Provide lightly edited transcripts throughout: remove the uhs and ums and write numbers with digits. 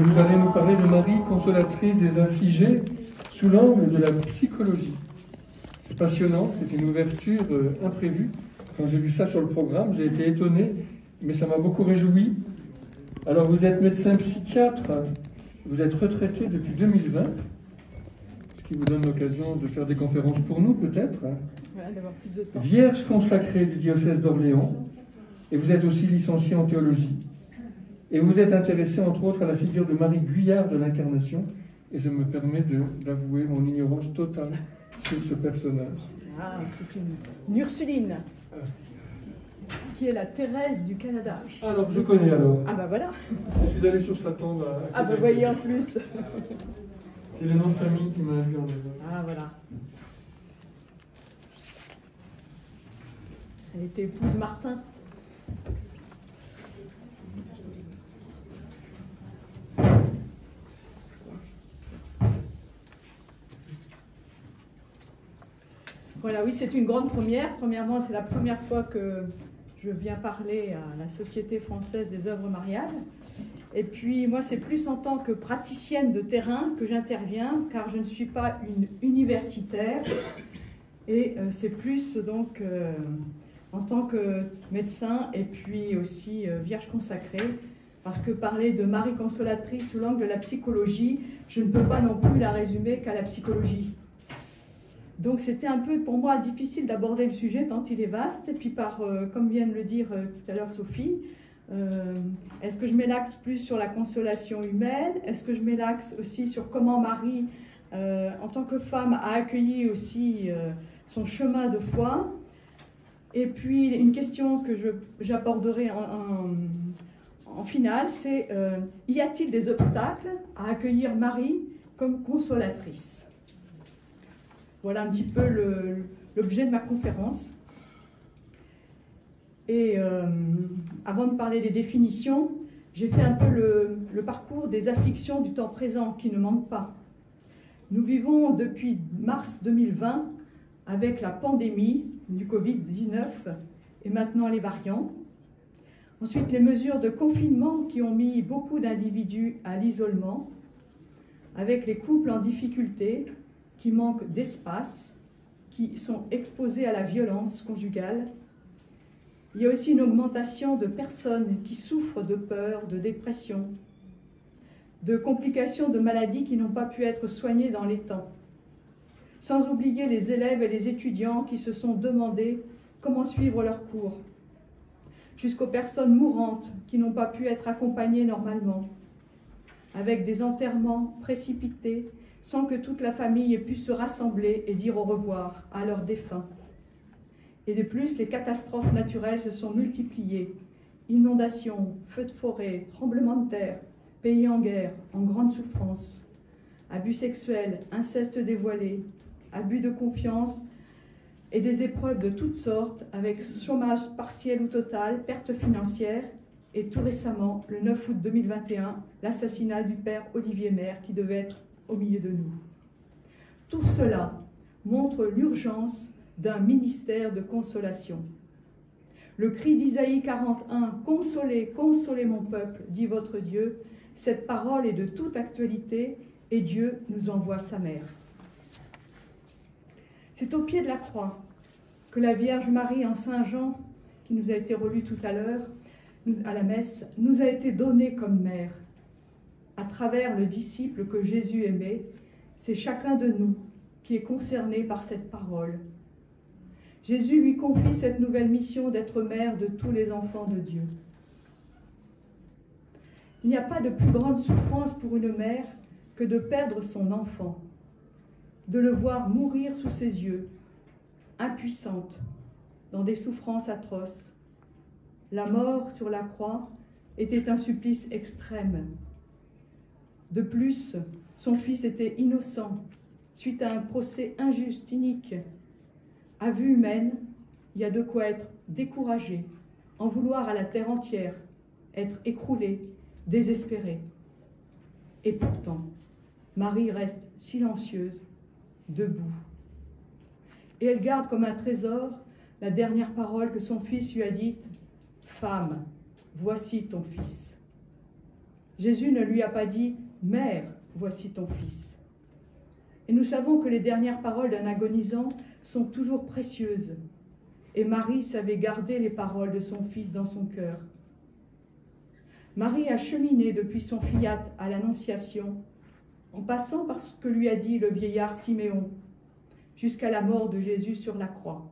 vous allez nous parler de Marie, consolatrice des affligés, sous l'angle de la psychologie. C'est passionnant, c'est une ouverture imprévue. Quand j'ai vu ça sur le programme, j'ai été étonné, mais ça m'a beaucoup réjoui. Alors vous êtes médecin psychiatre, vous êtes retraité depuis 2020, ce qui vous donne l'occasion de faire des conférences pour nous peut-être. Voilà, d'avoir plus de temps. Vierge consacrée du diocèse d'Orléans, et vous êtes aussi licencié en théologie. Et vous êtes intéressé entre autres à la figure de Marie Guyard de l'Incarnation, et je me permets d'avouer mon ignorance totale sur ce personnage. Ah, c'est une Ursuline, qui est la Thérèse du Canada. Alors, je connais alors. Ah bah voilà. Je suis allé sur sa tombe à Ah bah voyez en plus. C'est le nom de famille qui m'a induit en erreur. Ah voilà. Elle était épouse Martin. Voilà, oui, c'est une grande première. Premièrement, c'est la première fois que je viens parler à la Société française des œuvres mariales. Et puis, moi, c'est plus en tant que praticienne de terrain que j'interviens, car je ne suis pas une universitaire. Et c'est plus, donc, en tant que médecin et puis aussi vierge consacrée, parce que parler de Marie consolatrice sous l'angle de la psychologie, je ne peux pas non plus la résumer qu'à la psychologie. Donc c'était un peu pour moi difficile d'aborder le sujet tant il est vaste. Et puis comme vient de le dire tout à l'heure Sophie, est-ce que je mets l'axe plus sur la consolation humaine? Est-ce que je mets l'axe aussi sur comment Marie, en tant que femme, a accueilli aussi son chemin de foi? Et puis une question que j'aborderai en finale, c'est y a-t-il des obstacles à accueillir Marie comme consolatrice? Voilà un petit peu l'objet de ma conférence. Et avant de parler des définitions, j'ai fait un peu le parcours des afflictions du temps présent qui ne manquent pas. Nous vivons depuis mars 2020 avec la pandémie du Covid-19 et maintenant les variants. Ensuite, les mesures de confinement qui ont mis beaucoup d'individus à l'isolement, avec les couples en difficulté, qui manquent d'espace, qui sont exposés à la violence conjugale. Il y a aussi une augmentation de personnes qui souffrent de peur, de dépression, de complications de maladies qui n'ont pas pu être soignées dans les temps. Sans oublier les élèves et les étudiants qui se sont demandé comment suivre leurs cours, jusqu'aux personnes mourantes qui n'ont pas pu être accompagnées normalement, avec des enterrements précipités, sans que toute la famille ait pu se rassembler et dire au revoir à leurs défunts. Et de plus, les catastrophes naturelles se sont multipliées. Inondations, feux de forêt, tremblements de terre, pays en guerre, en grande souffrance, abus sexuels, inceste dévoilé, abus de confiance et des épreuves de toutes sortes, avec chômage partiel ou total, pertes financières, et tout récemment, le 9 août 2021, l'assassinat du père Olivier Maire qui devait être au milieu de nous. Tout cela montre l'urgence d'un ministère de consolation. Le cri d'Isaïe 41, « Consolez, consolez mon peuple, dit votre Dieu », cette parole est de toute actualité et Dieu nous envoie sa mère. C'est au pied de la croix que la Vierge Marie en Saint Jean, qui nous a été relu tout à l'heure à la messe, nous a été donnée comme mère. À travers le disciple que Jésus aimait, c'est chacun de nous qui est concerné par cette parole. Jésus lui confie cette nouvelle mission d'être mère de tous les enfants de Dieu. Il n'y a pas de plus grande souffrance pour une mère que de perdre son enfant, de le voir mourir sous ses yeux, impuissante, dans des souffrances atroces. La mort sur la croix était un supplice extrême. De plus, son fils était innocent, suite à un procès injuste, inique. À vue humaine, il y a de quoi être découragé, en vouloir à la terre entière, être écroulé, désespéré. Et pourtant, Marie reste silencieuse, debout. Et elle garde comme un trésor la dernière parole que son fils lui a dite, « Femme, voici ton fils ». Jésus ne lui a pas dit « Mère, voici ton fils ». Et nous savons que les dernières paroles d'un agonisant sont toujours précieuses. Et Marie savait garder les paroles de son fils dans son cœur. Marie a cheminé depuis son fiat à l'Annonciation, en passant par ce que lui a dit le vieillard Siméon, jusqu'à la mort de Jésus sur la croix.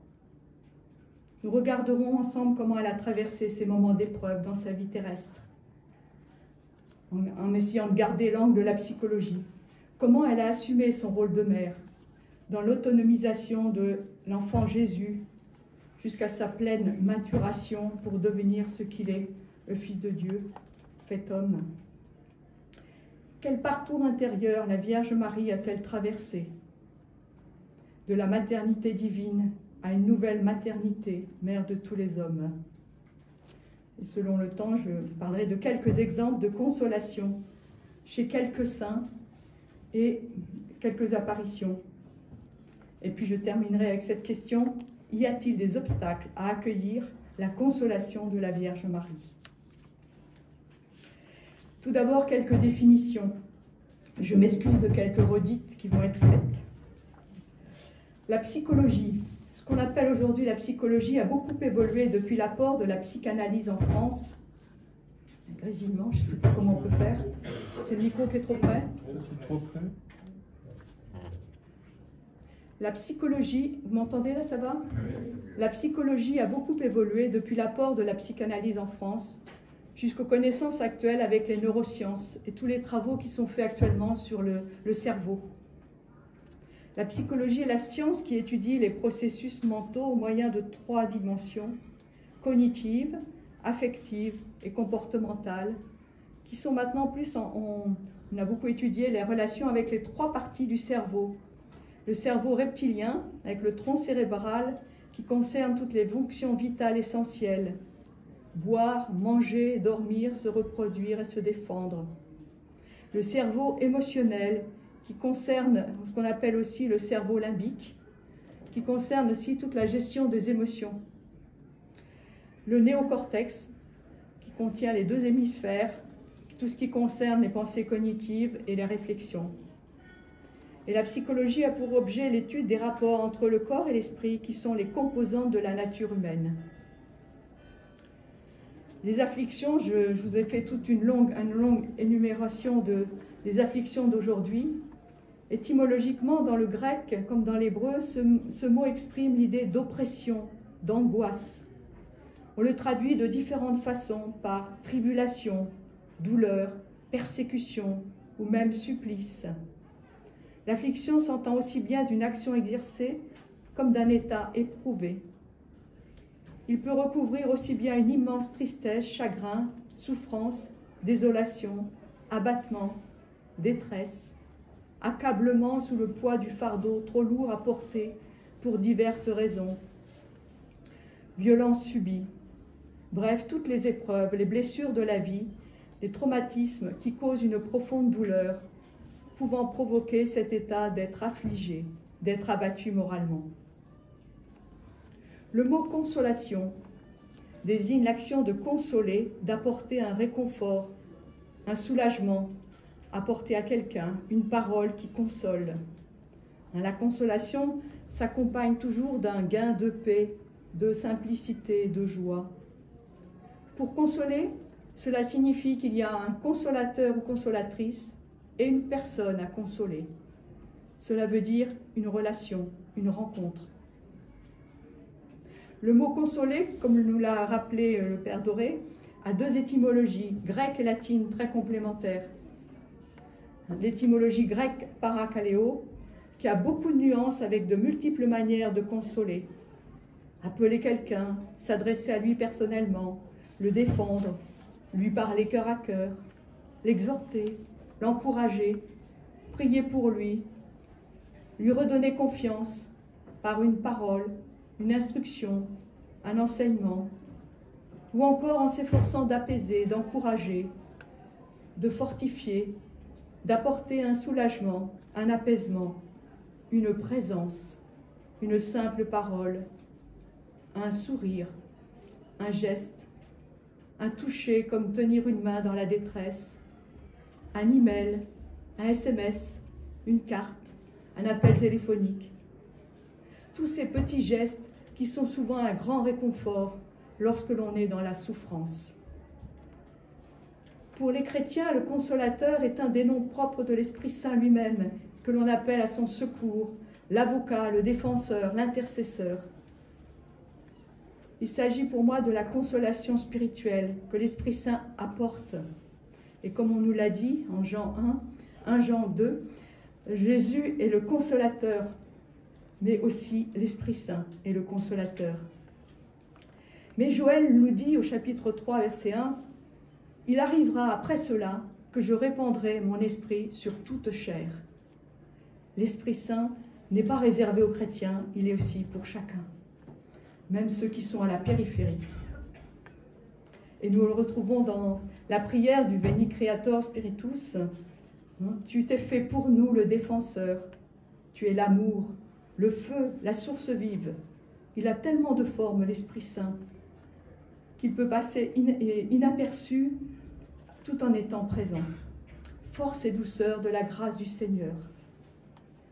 Nous regarderons ensemble comment elle a traversé ces moments d'épreuve dans sa vie terrestre, en essayant de garder l'angle de la psychologie, comment elle a assumé son rôle de mère dans l'autonomisation de l'enfant Jésus jusqu'à sa pleine maturation pour devenir ce qu'il est, le Fils de Dieu, fait homme. Quel parcours intérieur la Vierge Marie a-t-elle traversé? De la maternité divine à une nouvelle maternité, mère de tous les hommes. Et selon le temps, je parlerai de quelques exemples de consolation chez quelques saints et quelques apparitions. Et puis je terminerai avec cette question: y a-t-il des obstacles à accueillir la consolation de la Vierge Marie? Tout d'abord, quelques définitions. Je m'excuse de quelques redites qui vont être faites. La psychologie, ce qu'on appelle aujourd'hui la psychologie, a beaucoup évolué depuis l'apport de la psychanalyse en France. Un grésillement, je ne sais pas comment on peut faire. C'est le micro qui est trop près. Trop près. La psychologie, vous m'entendez là, ça va? La psychologie a beaucoup évolué depuis l'apport de la psychanalyse en France jusqu'aux connaissances actuelles avec les neurosciences et tous les travaux qui sont faits actuellement sur le cerveau. La psychologie est la science qui étudie les processus mentaux au moyen de 3 dimensions, cognitives, affectives et comportementales, qui sont maintenant plus on a beaucoup étudié les relations avec les 3 parties du cerveau. Le cerveau reptilien, avec le tronc cérébral, qui concerne toutes les fonctions vitales essentielles. Boire, manger, dormir, se reproduire et se défendre. Le cerveau émotionnel, qui concerne ce qu'on appelle aussi le cerveau limbique, qui concerne aussi toute la gestion des émotions. Le néocortex, qui contient les 2 hémisphères, tout ce qui concerne les pensées cognitives et les réflexions. Et la psychologie a pour objet l'étude des rapports entre le corps et l'esprit, qui sont les composantes de la nature humaine. Les afflictions, je vous ai fait toute une longue énumération des afflictions d'aujourd'hui. Étymologiquement, dans le grec comme dans l'hébreu, ce mot exprime l'idée d'oppression, d'angoisse. On le traduit de différentes façons, par tribulation, douleur, persécution ou même supplice. L'affliction s'entend aussi bien d'une action exercée comme d'un état éprouvé. Il peut recouvrir aussi bien une immense tristesse, chagrin, souffrance, désolation, abattement, détresse, accablement sous le poids du fardeau trop lourd à porter pour diverses raisons, violence subie, bref, toutes les épreuves, les blessures de la vie, les traumatismes qui causent une profonde douleur, pouvant provoquer cet état d'être affligé, d'être abattu moralement. Le mot consolation désigne l'action de consoler, d'apporter un réconfort, un soulagement, apporter à quelqu'un une parole qui console. La consolation s'accompagne toujours d'un gain de paix, de simplicité, de joie. Pour consoler, cela signifie qu'il y a un consolateur ou consolatrice et une personne à consoler. Cela veut dire une relation, une rencontre. Le mot consoler, comme nous l'a rappelé le Père Doré, a 2 étymologies, grecque et latine, très complémentaires. L'étymologie grecque parakaleo, qui a beaucoup de nuances avec de multiples manières de consoler. Appeler quelqu'un, s'adresser à lui personnellement, le défendre, lui parler cœur à cœur, l'exhorter, l'encourager, prier pour lui redonner confiance par une parole, une instruction, un enseignement, ou encore en s'efforçant d'apaiser, d'encourager, de fortifier, d'apporter un soulagement, un apaisement, une présence, une simple parole, un sourire, un geste, un toucher comme tenir une main dans la détresse, un email, un SMS, une carte, un appel téléphonique. Tous ces petits gestes qui sont souvent un grand réconfort lorsque l'on est dans la souffrance. Pour les chrétiens, le consolateur est un des noms propres de l'Esprit Saint lui-même, que l'on appelle à son secours, l'avocat, le défenseur, l'intercesseur. Il s'agit pour moi de la consolation spirituelle que l'Esprit Saint apporte. Et comme on nous l'a dit en Jean 1 Jean 2, Jésus est le consolateur, mais aussi l'Esprit Saint est le consolateur. Mais Joël nous dit au chapitre 3, verset 1, « Il arrivera après cela que je répandrai mon esprit sur toute chair. » L'Esprit Saint n'est pas réservé aux chrétiens, il est aussi pour chacun, même ceux qui sont à la périphérie. Et nous le retrouvons dans la prière du Veni Creator Spiritus. Tu t'es fait pour nous le défenseur, tu es l'amour, le feu, la source vive. Il a tellement de formes, l'Esprit Saint, qu'il peut passer inaperçu tout en étant présent. Force et douceur de la grâce du Seigneur.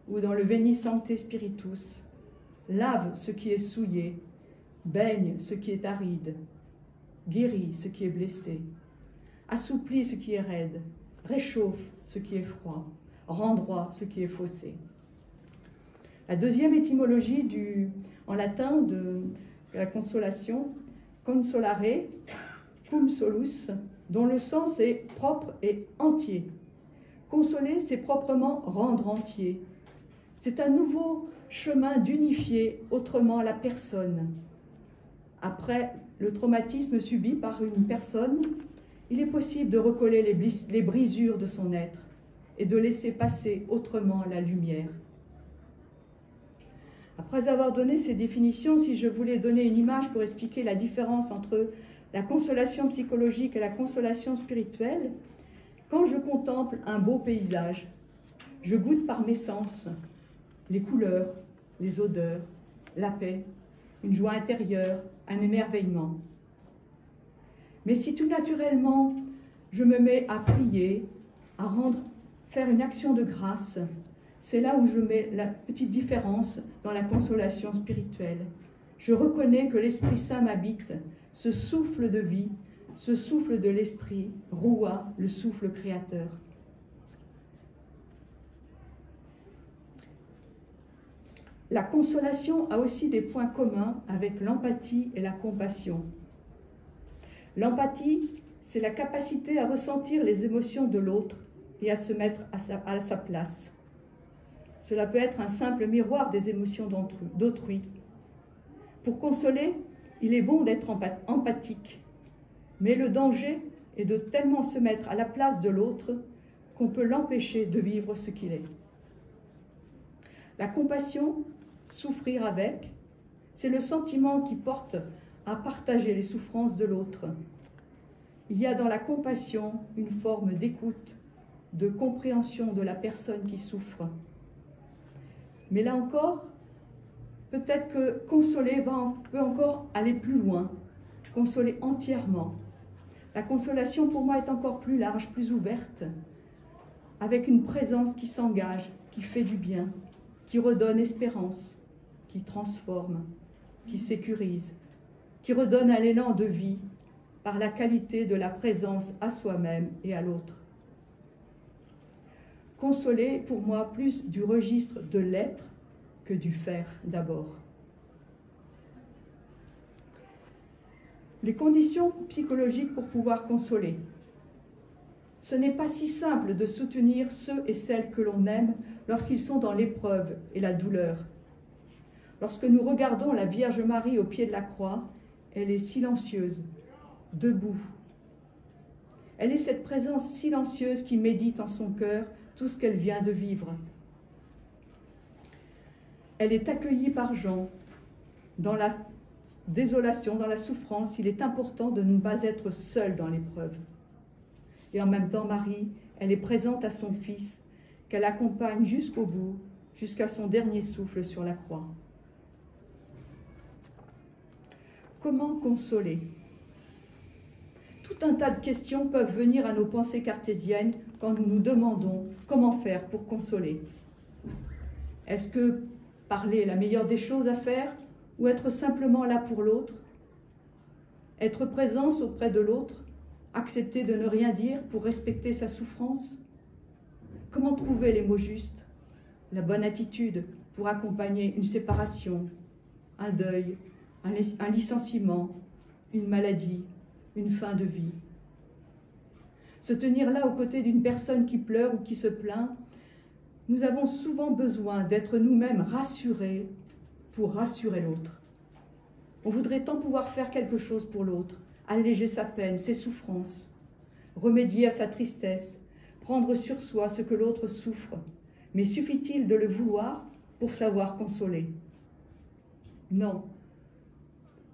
Ou dans le Veni Sancte Spiritus, lave ce qui est souillé, baigne ce qui est aride, guérit ce qui est blessé, assouplit ce qui est raide, réchauffe ce qui est froid, rend droit ce qui est faussé. La deuxième étymologie en latin de la consolation, consolare, cum solus, dont le sens est propre et entier. Consoler, c'est proprement rendre entier. C'est un nouveau chemin d'unifier autrement la personne. Après le traumatisme subi par une personne, il est possible de recoller les brisures de son être et de laisser passer autrement la lumière. Après avoir donné ces définitions, si je voulais donner une image pour expliquer la différence entre la consolation psychologique et la consolation spirituelle, quand je contemple un beau paysage, je goûte par mes sens les couleurs, les odeurs, la paix, une joie intérieure, un émerveillement. Mais si tout naturellement je me mets à prier, à faire une action de grâce, c'est là où je mets la petite différence dans la consolation spirituelle. Je reconnais que l'Esprit Saint m'habite, ce souffle de vie, ce souffle de l'Esprit, Roua, le souffle créateur. La consolation a aussi des points communs avec l'empathie et la compassion. L'empathie, c'est la capacité à ressentir les émotions de l'autre et à se mettre à sa place. Cela peut être un simple miroir des émotions d'autrui. Pour consoler, il est bon d'être empathique, mais le danger est de tellement se mettre à la place de l'autre qu'on peut l'empêcher de vivre ce qu'il est. La compassion, souffrir avec, c'est le sentiment qui porte à partager les souffrances de l'autre. Il y a dans la compassion une forme d'écoute, de compréhension de la personne qui souffre. Mais là encore, peut-être que consoler peut encore aller plus loin, consoler entièrement. La consolation pour moi est encore plus large, plus ouverte, avec une présence qui s'engage, qui fait du bien, qui redonne espérance, qui transforme, qui sécurise, qui redonne un élan de vie par la qualité de la présence à soi-même et à l'autre. Consoler, pour moi, plus du registre de l'être que du faire d'abord. Les conditions psychologiques pour pouvoir consoler. Ce n'est pas si simple de soutenir ceux et celles que l'on aime lorsqu'ils sont dans l'épreuve et la douleur. Lorsque nous regardons la Vierge Marie au pied de la croix, elle est silencieuse, debout. Elle est cette présence silencieuse qui médite en son cœur tout ce qu'elle vient de vivre. Elle est accueillie par Jean. Dans la désolation, dans la souffrance, il est important de ne pas être seul dans l'épreuve. Et en même temps, Marie, elle est présente à son Fils, qu'elle accompagne jusqu'au bout, jusqu'à son dernier souffle sur la croix. Comment consoler? Tout tout un tas de questions peuvent venir à nos pensées cartésiennes quand nous nous demandons comment faire pour consoler. Est-ce que parler est la meilleure des choses à faire ou être simplement là pour l'autre? Être présence auprès de l'autre? Accepter de ne rien dire pour respecter sa souffrance? Comment trouver les mots justes, la bonne attitude pour accompagner une séparation, un deuil, un licenciement, une maladie, une fin de vie? Se tenir là aux côtés d'une personne qui pleure ou qui se plaint, nous avons souvent besoin d'être nous-mêmes rassurés pour rassurer l'autre. On voudrait tant pouvoir faire quelque chose pour l'autre, alléger sa peine, ses souffrances, remédier à sa tristesse, prendre sur soi ce que l'autre souffre. Mais suffit-il de le vouloir pour savoir consoler? Non.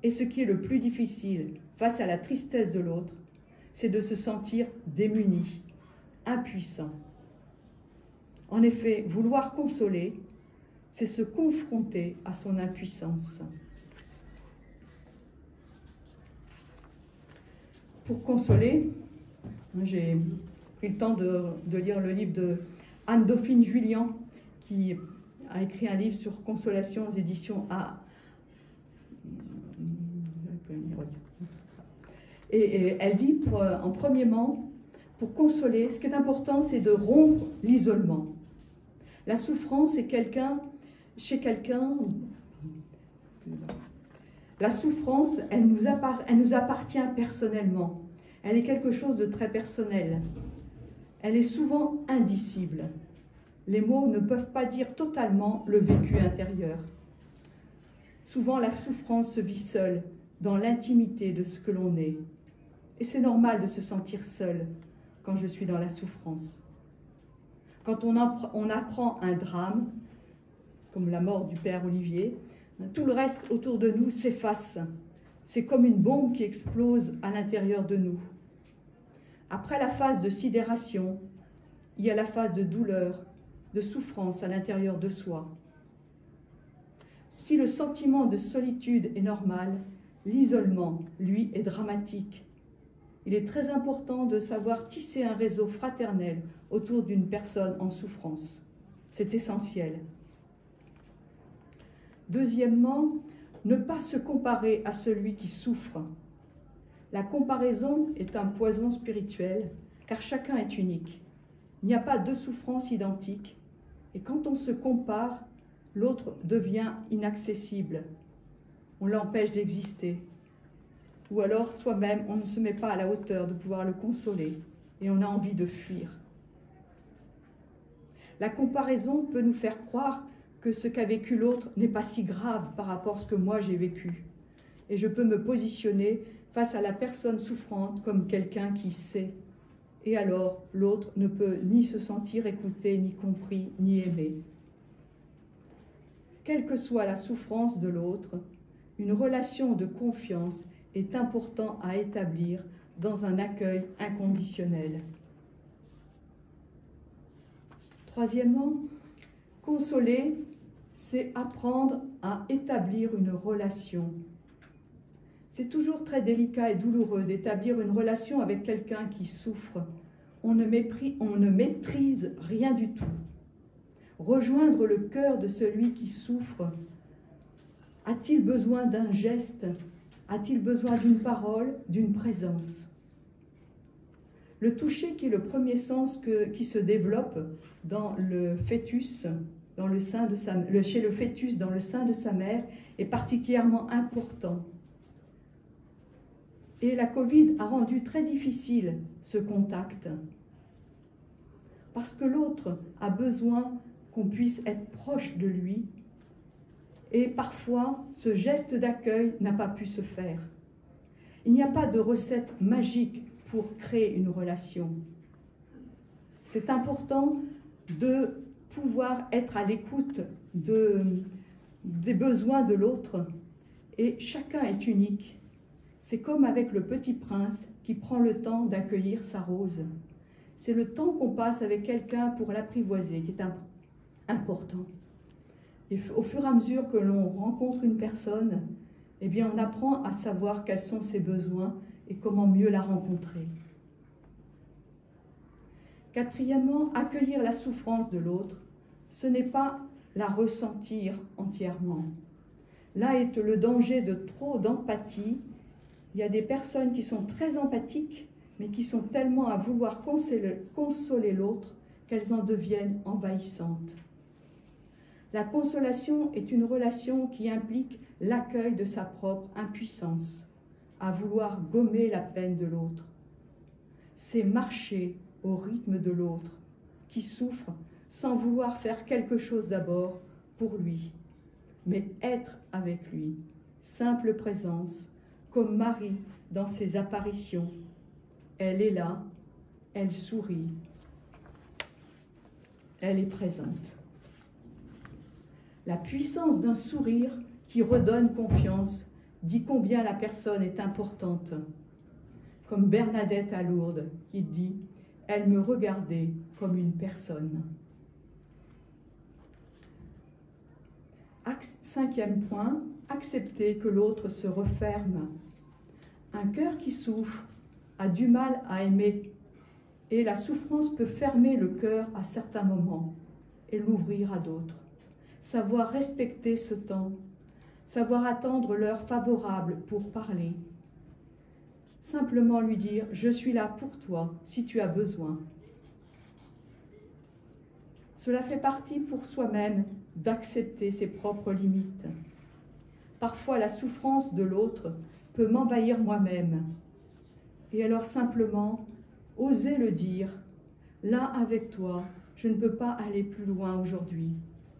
Et ce qui est le plus difficile face à la tristesse de l'autre, c'est de se sentir démuni, impuissant. En effet, vouloir consoler, c'est se confronter à son impuissance. Pour consoler, j'ai pris le temps de lire le livre de Anne-Dauphine Julian, qui a écrit un livre sur consolation aux éditions A. Et elle dit, en premièrement, pour consoler, ce qui est important, c'est de rompre l'isolement. La souffrance est chez quelqu'un. La souffrance, elle nous appartient personnellement. Elle est quelque chose de très personnel. Elle est souvent indicible. Les mots ne peuvent pas dire totalement le vécu intérieur. Souvent, la souffrance se vit seule, dans l'intimité de ce que l'on est. Et c'est normal de se sentir seul quand je suis dans la souffrance. Quand on apprend un drame, comme la mort du père Olivier, tout le reste autour de nous s'efface. C'est comme une bombe qui explose à l'intérieur de nous. Après la phase de sidération, il y a la phase de douleur, de souffrance à l'intérieur de soi. Si le sentiment de solitude est normal, l'isolement, lui, est dramatique. Il est très important de savoir tisser un réseau fraternel autour d'une personne en souffrance. C'est essentiel. Deuxièmement, ne pas se comparer à celui qui souffre. La comparaison est un poison spirituel, car chacun est unique. Il n'y a pas deux souffrances identiques, et quand on se compare, l'autre devient inaccessible. On l'empêche d'exister. Ou alors, soi-même, on ne se met pas à la hauteur de pouvoir le consoler, et on a envie de fuir. La comparaison peut nous faire croire que ce qu'a vécu l'autre n'est pas si grave par rapport à ce que moi j'ai vécu. Et je peux me positionner face à la personne souffrante comme quelqu'un qui sait. Et alors, l'autre ne peut ni se sentir écouté, ni compris, ni aimé. Quelle que soit la souffrance de l'autre, une relation de confiance est importante à établir dans un accueil inconditionnel. Troisièmement, consoler, c'est apprendre à établir une relation. C'est toujours très délicat et douloureux d'établir une relation avec quelqu'un qui souffre. On ne maîtrise rien du tout. Rejoindre le cœur de celui qui souffre. A-t-il besoin d'un geste? A-t-il besoin d'une parole, d'une présence? Le toucher, qui est le premier sens qui se développe dans le fœtus, chez le fœtus dans le sein de sa mère, est particulièrement important. Et la Covid a rendu très difficile ce contact, parce que l'autre a besoin qu'on puisse être proche de lui, et parfois ce geste d'accueil n'a pas pu se faire. Il n'y a pas de recette magique pour créer une relation. C'est important de pouvoir être à l'écoute des besoins de l'autre, et chacun est unique. C'est comme avec le petit prince qui prend le temps d'accueillir sa rose. C'est le temps qu'on passe avec quelqu'un pour l'apprivoiser qui est important. Et au fur et à mesure que l'on rencontre une personne, eh bien on apprend à savoir quels sont ses besoins et comment mieux la rencontrer. Quatrièmement, accueillir la souffrance de l'autre, ce n'est pas la ressentir entièrement. Là est le danger de trop d'empathie. Il y a des personnes qui sont très empathiques, mais qui sont tellement à vouloir consoler l'autre qu'elles en deviennent envahissantes. La consolation est une relation qui implique l'accueil de sa propre impuissance, à vouloir gommer la peine de l'autre. C'est marcher au rythme de l'autre, qui souffre sans vouloir faire quelque chose d'abord pour lui, mais être avec lui, simple présence, comme Marie dans ses apparitions. Elle est là, elle sourit, elle est présente. La puissance d'un sourire qui redonne confiance dit combien la personne est importante. Comme Bernadette à Lourdes qui dit « Elle me regardait comme une personne ». Cinquième point, accepter que l'autre se referme. Un cœur qui souffre a du mal à aimer et la souffrance peut fermer le cœur à certains moments et l'ouvrir à d'autres. Savoir respecter ce temps, savoir attendre l'heure favorable pour parler. Simplement lui dire « Je suis là pour toi si tu as besoin ». Cela fait partie pour soi-même d'accepter ses propres limites. Parfois, la souffrance de l'autre peut m'envahir moi-même. Et alors simplement, oser le dire, là avec toi, je ne peux pas aller plus loin aujourd'hui.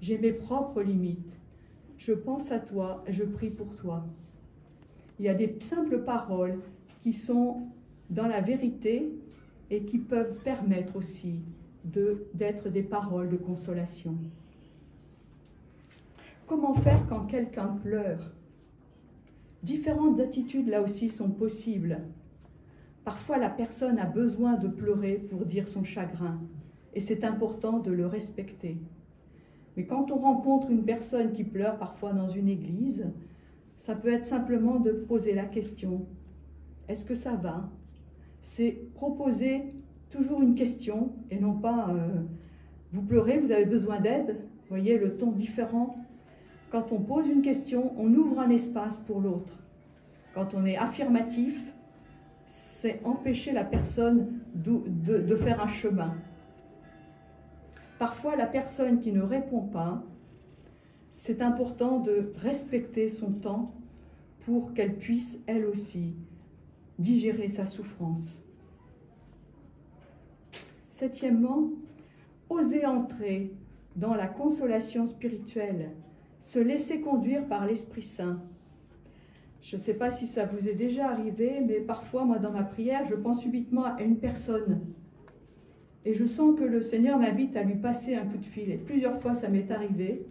J'ai mes propres limites. Je pense à toi, je prie pour toi. Il y a des simples paroles qui sont dans la vérité et qui peuvent permettre aussi d'être des paroles de consolation. Comment faire quand quelqu'un pleure? Différentes attitudes là aussi sont possibles. Parfois la personne a besoin de pleurer pour dire son chagrin et c'est important de le respecter. Mais quand on rencontre une personne qui pleure parfois dans une église, ça peut être simplement de poser la question « Est-ce que ça va ?» C'est proposer toujours une question et non pas vous pleurez, vous avez besoin d'aide. Vous voyez le ton différent. Quand on pose une question, on ouvre un espace pour l'autre. Quand on est affirmatif, c'est empêcher la personne de faire un chemin. Parfois, la personne qui ne répond pas, c'est important de respecter son temps pour qu'elle puisse, elle aussi, digérer sa souffrance. Septièmement, oser entrer dans la consolation spirituelle, se laisser conduire par l'Esprit Saint. Je ne sais pas si ça vous est déjà arrivé, mais parfois, moi, dans ma prière, je pense subitement à une personne. Et je sens que le Seigneur m'invite à lui passer un coup de fil. Et plusieurs fois, ça m'est arrivé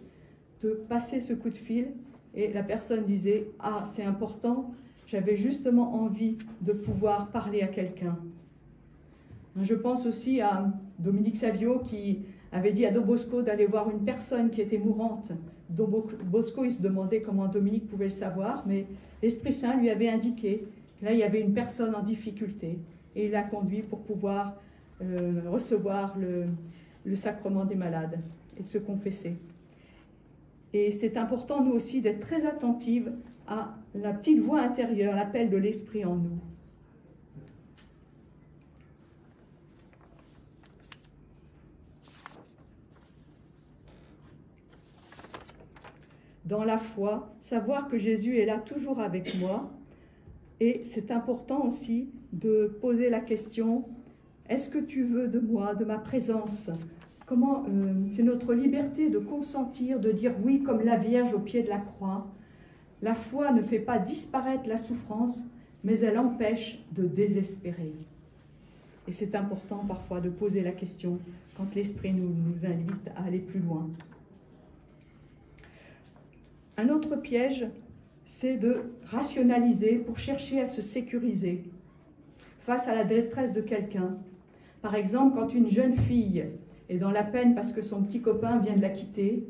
de passer ce coup de fil. Et la personne disait « Ah, c'est important, j'avais justement envie de pouvoir parler à quelqu'un. » Je pense aussi à Dominique Savio qui avait dit à Don Bosco d'aller voir une personne qui était mourante. Don Bosco, il se demandait comment Dominique pouvait le savoir, mais l'Esprit Saint lui avait indiqué. Là, il y avait une personne en difficulté et il l'a conduit pour pouvoir recevoir le sacrement des malades et se confesser. Et c'est important, nous aussi, d'être très attentives à la petite voix intérieure, l'appel de l'Esprit en nous. Dans la foi, savoir que Jésus est là toujours avec moi. Et c'est important aussi de poser la question, est-ce que tu veux de moi, de ma présence? Comment c'est notre liberté de consentir, de dire oui comme la Vierge au pied de la croix. La foi ne fait pas disparaître la souffrance, mais elle empêche de désespérer. Et c'est important parfois de poser la question quand l'Esprit nous invite à aller plus loin. Un autre piège, c'est de rationaliser pour chercher à se sécuriser face à la détresse de quelqu'un. Par exemple, quand une jeune fille est dans la peine parce que son petit copain vient de la quitter,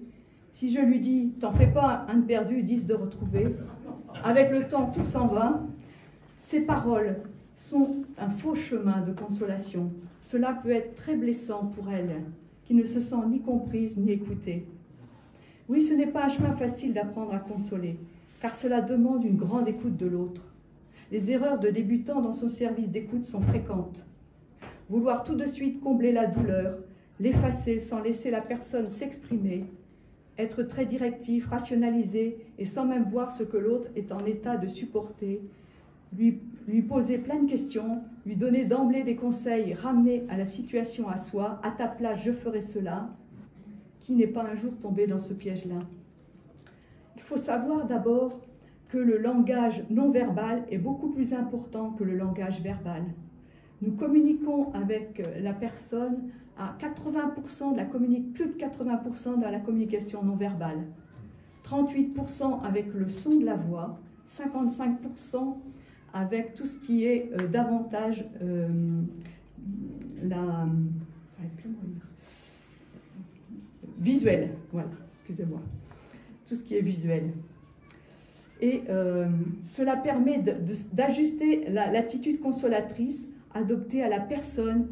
si je lui dis « t'en fais pas, un de perdu, 10 de retrouvé », avec le temps, tout s'en va, ces paroles sont un faux chemin de consolation. Cela peut être très blessant pour elles, qui ne se sentent ni comprises ni écoutées. Oui, ce n'est pas un chemin facile d'apprendre à consoler, car cela demande une grande écoute de l'autre. Les erreurs de débutants dans son service d'écoute sont fréquentes. Vouloir tout de suite combler la douleur, l'effacer sans laisser la personne s'exprimer, être très directif, rationalisé et sans même voir ce que l'autre est en état de supporter, lui poser plein de questions, lui donner d'emblée des conseils, ramener à la situation à soi, à ta place je ferai cela, qui n'est pas un jour tombé dans ce piège-là. Il faut savoir d'abord que le langage non verbal est beaucoup plus important que le langage verbal. Nous communiquons avec la personne à 80% plus de 80% dans la communication non verbale, 38% avec le son de la voix, 55% avec tout ce qui est davantage visuel, voilà, excusez-moi, tout ce qui est visuel. Et cela permet d'ajuster l'attitude consolatrice adoptée à la personne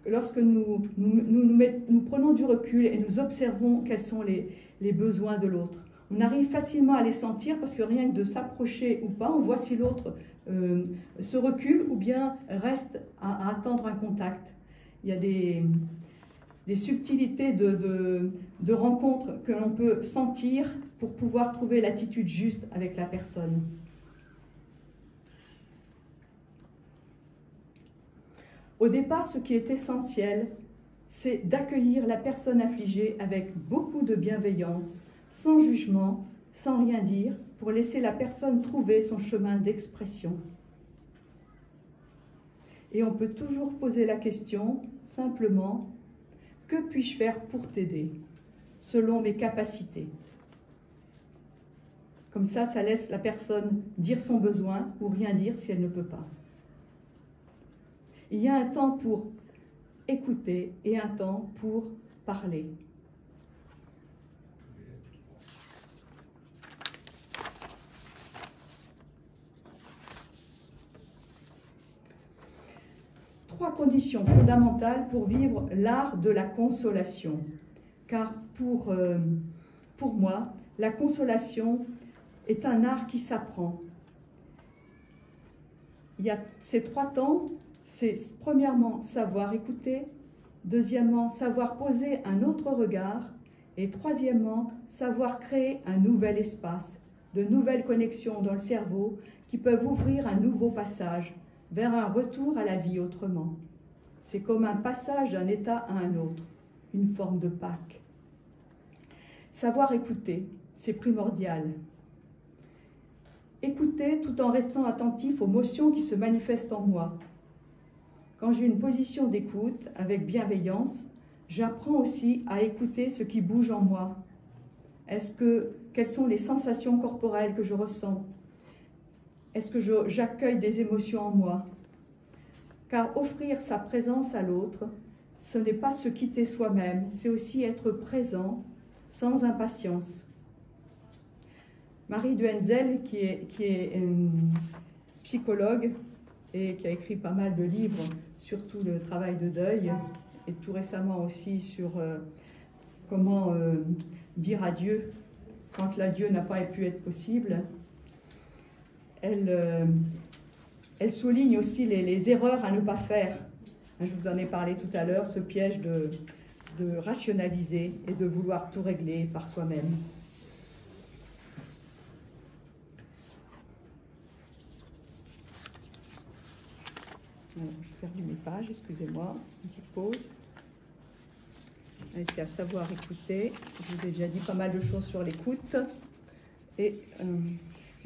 lorsque nous prenons du recul et nous observons quels sont les besoins de l'autre. On arrive facilement à les sentir parce que rien que de s'approcher ou pas, on voit si l'autre se recule ou bien reste à attendre un contact. Il y a des subtilités de rencontres que l'on peut sentir pour pouvoir trouver l'attitude juste avec la personne. Au départ, ce qui est essentiel, c'est d'accueillir la personne affligée avec beaucoup de bienveillance, sans jugement, sans rien dire, pour laisser la personne trouver son chemin d'expression. Et on peut toujours poser la question, simplement, que puis-je faire pour t'aider, selon mes capacités? Comme ça laisse la personne dire son besoin ou rien dire si elle ne peut pas. Il y a un temps pour écouter et un temps pour parler. Trois conditions fondamentales pour vivre l'art de la consolation. Car pour moi, la consolation est un art qui s'apprend. Il y a ces trois temps, c'est premièrement savoir écouter, deuxièmement savoir poser un autre regard et troisièmement savoir créer un nouvel espace, de nouvelles connexions dans le cerveau qui peuvent ouvrir un nouveau passage vers un retour à la vie autrement. C'est comme un passage d'un état à un autre, une forme de Pâques. Savoir écouter, c'est primordial. Écouter tout en restant attentif aux motions qui se manifestent en moi. Quand j'ai une position d'écoute avec bienveillance, j'apprends aussi à écouter ce qui bouge en moi. Quelles sont les sensations corporelles que je ressens? Est-ce que j'accueille des émotions en moi? Car offrir sa présence à l'autre, ce n'est pas se quitter soi-même, c'est aussi être présent, sans impatience. Marie Duenzel, qui est une psychologue et qui a écrit pas mal de livres sur tout le travail de deuil, et tout récemment aussi sur comment dire adieu quand l'adieu n'a pas pu être possible. Elle souligne aussi les erreurs à ne pas faire. Je vous en ai parlé tout à l'heure, ce piège de rationaliser et de vouloir tout régler par soi-même. J'ai perdu mes pages, excusez-moi, une petite pause. C'est à savoir écouter. Je vous ai déjà dit pas mal de choses sur l'écoute. Et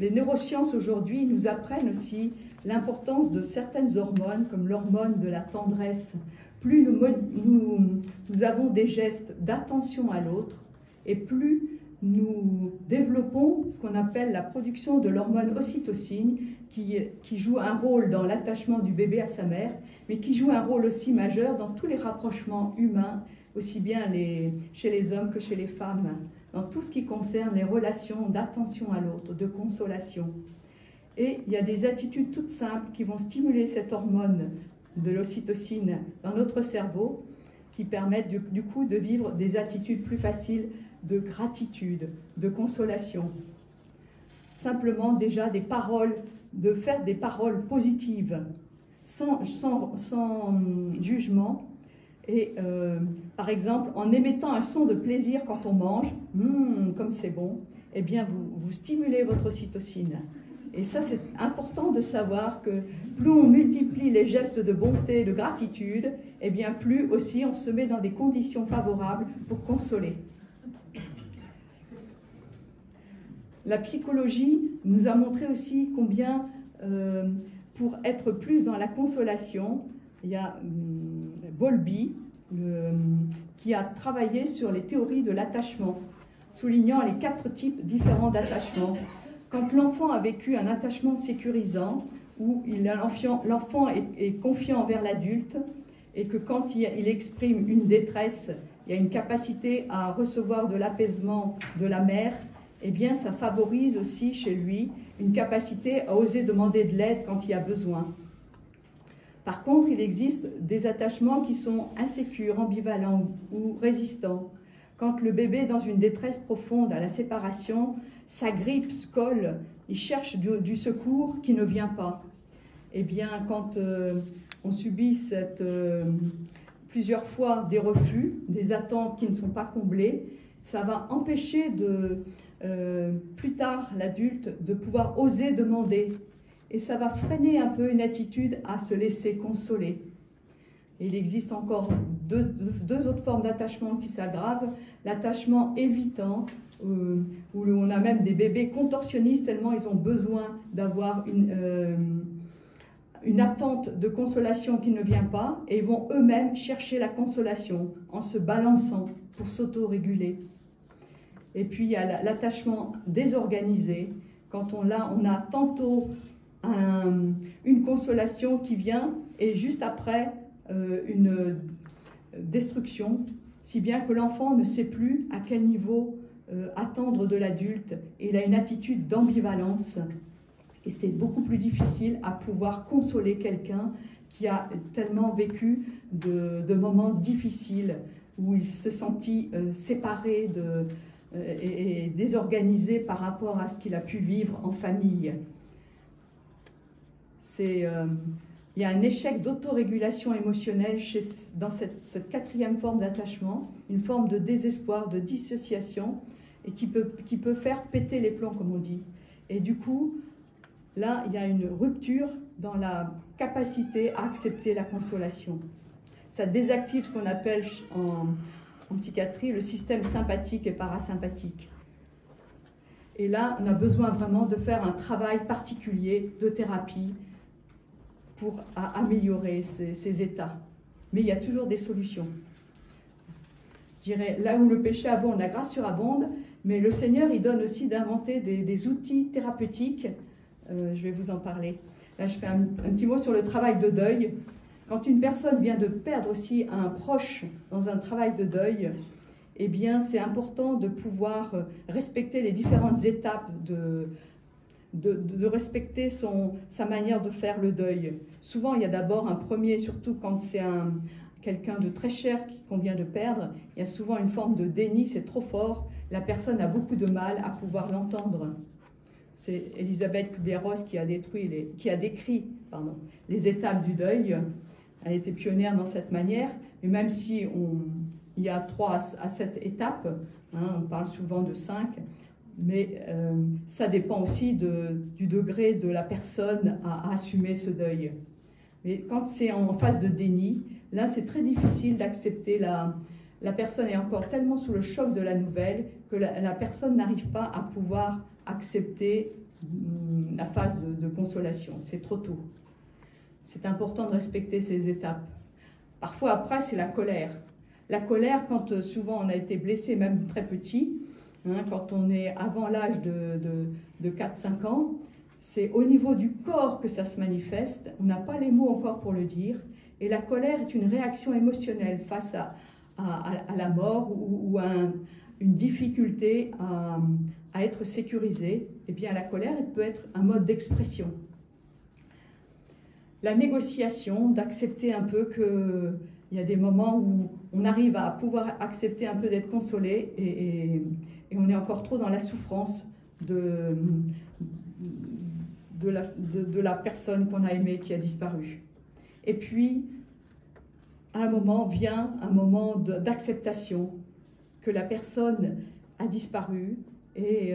les neurosciences aujourd'hui nous apprennent aussi l'importance de certaines hormones, comme l'hormone de la tendresse. Plus nous avons des gestes d'attention à l'autre, et plus nous développons ce qu'on appelle la production de l'hormone ocytocine, qui joue un rôle dans l'attachement du bébé à sa mère, mais qui joue un rôle aussi majeur dans tous les rapprochements humains, aussi bien chez les hommes que chez les femmes, dans tout ce qui concerne les relations d'attention à l'autre, de consolation. Et il y a des attitudes toutes simples qui vont stimuler cette hormone de l'ocytocine dans notre cerveau, qui permettent du coup de vivre des attitudes plus faciles de gratitude, de consolation. Simplement déjà des paroles, de faire des paroles positives, sans jugement. Et par exemple, en émettant un son de plaisir quand on mange, comme c'est bon, eh bien vous stimulez votre ocytocine. Et ça, c'est important de savoir que plus on multiplie les gestes de bonté, de gratitude, eh bien plus aussi on se met dans des conditions favorables pour consoler. La psychologie nous a montré aussi combien, pour être plus dans la consolation, il y a Bowlby qui a travaillé sur les théories de l'attachement, soulignant les 4 types différents d'attachement. Quand l'enfant a vécu un attachement sécurisant, où l'enfant est confiant envers l'adulte, et que quand il exprime une détresse, il y a une capacité à recevoir de l'apaisement de la mère, eh bien ça favorise aussi chez lui une capacité à oser demander de l'aide quand il y a besoin. Par contre, il existe des attachements qui sont insécures, ambivalents ou résistants. Quand le bébé est dans une détresse profonde à la séparation, s'agrippe, se colle, il cherche du secours qui ne vient pas. Eh bien, quand on subit plusieurs fois des refus, des attentes qui ne sont pas comblées, ça va empêcher plus tard l'adulte de pouvoir oser demander. Et ça va freiner un peu une attitude à se laisser consoler. Et il existe encore deux autres formes d'attachement qui s'aggravent. L'attachement évitant, où on a même des bébés contorsionnistes tellement ils ont besoin d'avoir une attente de consolation qui ne vient pas, et ils vont eux-mêmes chercher la consolation en se balançant pour s'auto-réguler. Et puis il y a l'attachement désorganisé, quand on a tantôt une consolation qui vient et juste après une destruction, si bien que l'enfant ne sait plus à quel niveau attendre de l'adulte, et il a une attitude d'ambivalence, et c'est beaucoup plus difficile à pouvoir consoler quelqu'un qui a tellement vécu de moments difficiles où il se sentit séparé et désorganisé par rapport à ce qu'il a pu vivre en famille. Il y a un échec d'autorégulation émotionnelle dans cette 4e forme d'attachement, une forme de désespoir, de dissociation, et qui peut faire péter les plombs, comme on dit. Et du coup, là, il y a une rupture dans la capacité à accepter la consolation. Ça désactive ce qu'on appelle en psychiatrie le système sympathique et parasympathique. Et là, on a besoin vraiment de faire un travail particulier de thérapie pour améliorer ces états. Mais il y a toujours des solutions. Je dirais, là où le péché abonde, la grâce surabonde, mais le Seigneur, il donne aussi d'inventer des outils thérapeutiques. Je vais vous en parler. Là, je fais un petit mot sur le travail de deuil. Quand une personne vient de perdre aussi un proche dans un travail de deuil, eh bien, c'est important de pouvoir respecter les différentes étapes de respecter sa manière de faire le deuil. Souvent, il y a d'abord un premier, surtout quand c'est quelqu'un de très cher qu'on vient de perdre, il y a souvent une forme de déni, c'est trop fort, la personne a beaucoup de mal à pouvoir l'entendre. C'est Elisabeth Kubler-Ross qui a décrit les étapes du deuil. Elle était pionnière dans cette manière, mais même si il y a 3 à 7 étapes, on parle souvent de 5, mais ça dépend aussi du degré de la personne à assumer ce deuil. Mais quand c'est en phase de déni, là c'est très difficile d'accepter. La personne est encore tellement sous le choc de la nouvelle que la personne n'arrive pas à pouvoir accepter la phase de consolation. C'est trop tôt. C'est important de respecter ces étapes. Parfois après c'est la colère. La colère quand souvent on a été blessé, même très petit, quand on est avant l'âge de 4-5 ans, c'est au niveau du corps que ça se manifeste. On n'a pas les mots encore pour le dire. Et la colère est une réaction émotionnelle face à la mort ou à une difficulté à être sécurisée, eh bien la colère elle peut être un mode d'expression. La négociation, d'accepter un peu qu'il y a des moments où on arrive à pouvoir accepter un peu d'être consolé et on est encore trop dans la souffrance de la personne qu'on a aimée qui a disparu. Et puis, un moment vient, un moment d'acceptation que la personne a disparu et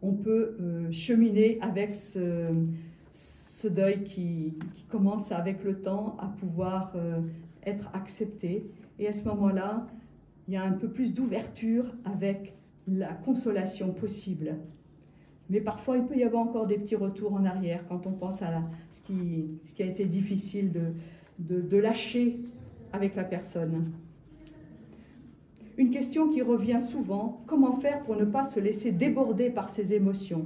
on peut cheminer avec ce deuil qui commence avec le temps à pouvoir être accepté. Et à ce moment-là, il y a un peu plus d'ouverture avec la consolation possible. Mais parfois, il peut y avoir encore des petits retours en arrière quand on pense à ce qui a été difficile de lâcher avec la personne. Une question qui revient souvent, comment faire pour ne pas se laisser déborder par ses émotions?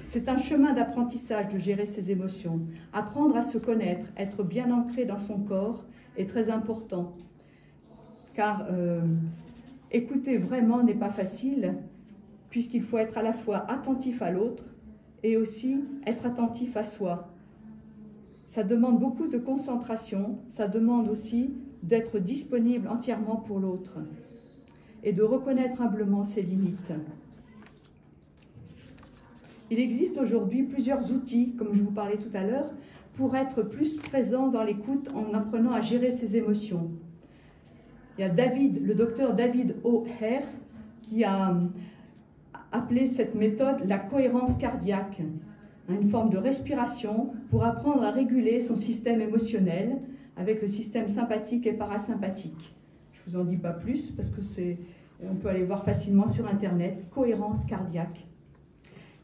C'est un chemin d'apprentissage de gérer ses émotions. Apprendre à se connaître, être bien ancré dans son corps est très important. Car écouter vraiment n'est pas facile, puisqu'il faut être à la fois attentif à l'autre et aussi être attentif à soi. Ça demande beaucoup de concentration, ça demande aussi d'être disponible entièrement pour l'autre et de reconnaître humblement ses limites. Il existe aujourd'hui plusieurs outils, comme je vous parlais tout à l'heure, pour être plus présent dans l'écoute en apprenant à gérer ses émotions. Il y a le docteur David O'Hare qui a appelé cette méthode la cohérence cardiaque, une forme de respiration pour apprendre à réguler son système émotionnel avec le système sympathique et parasympathique. Je ne vous en dis pas plus parce que on peut aller voir facilement sur Internet, cohérence cardiaque.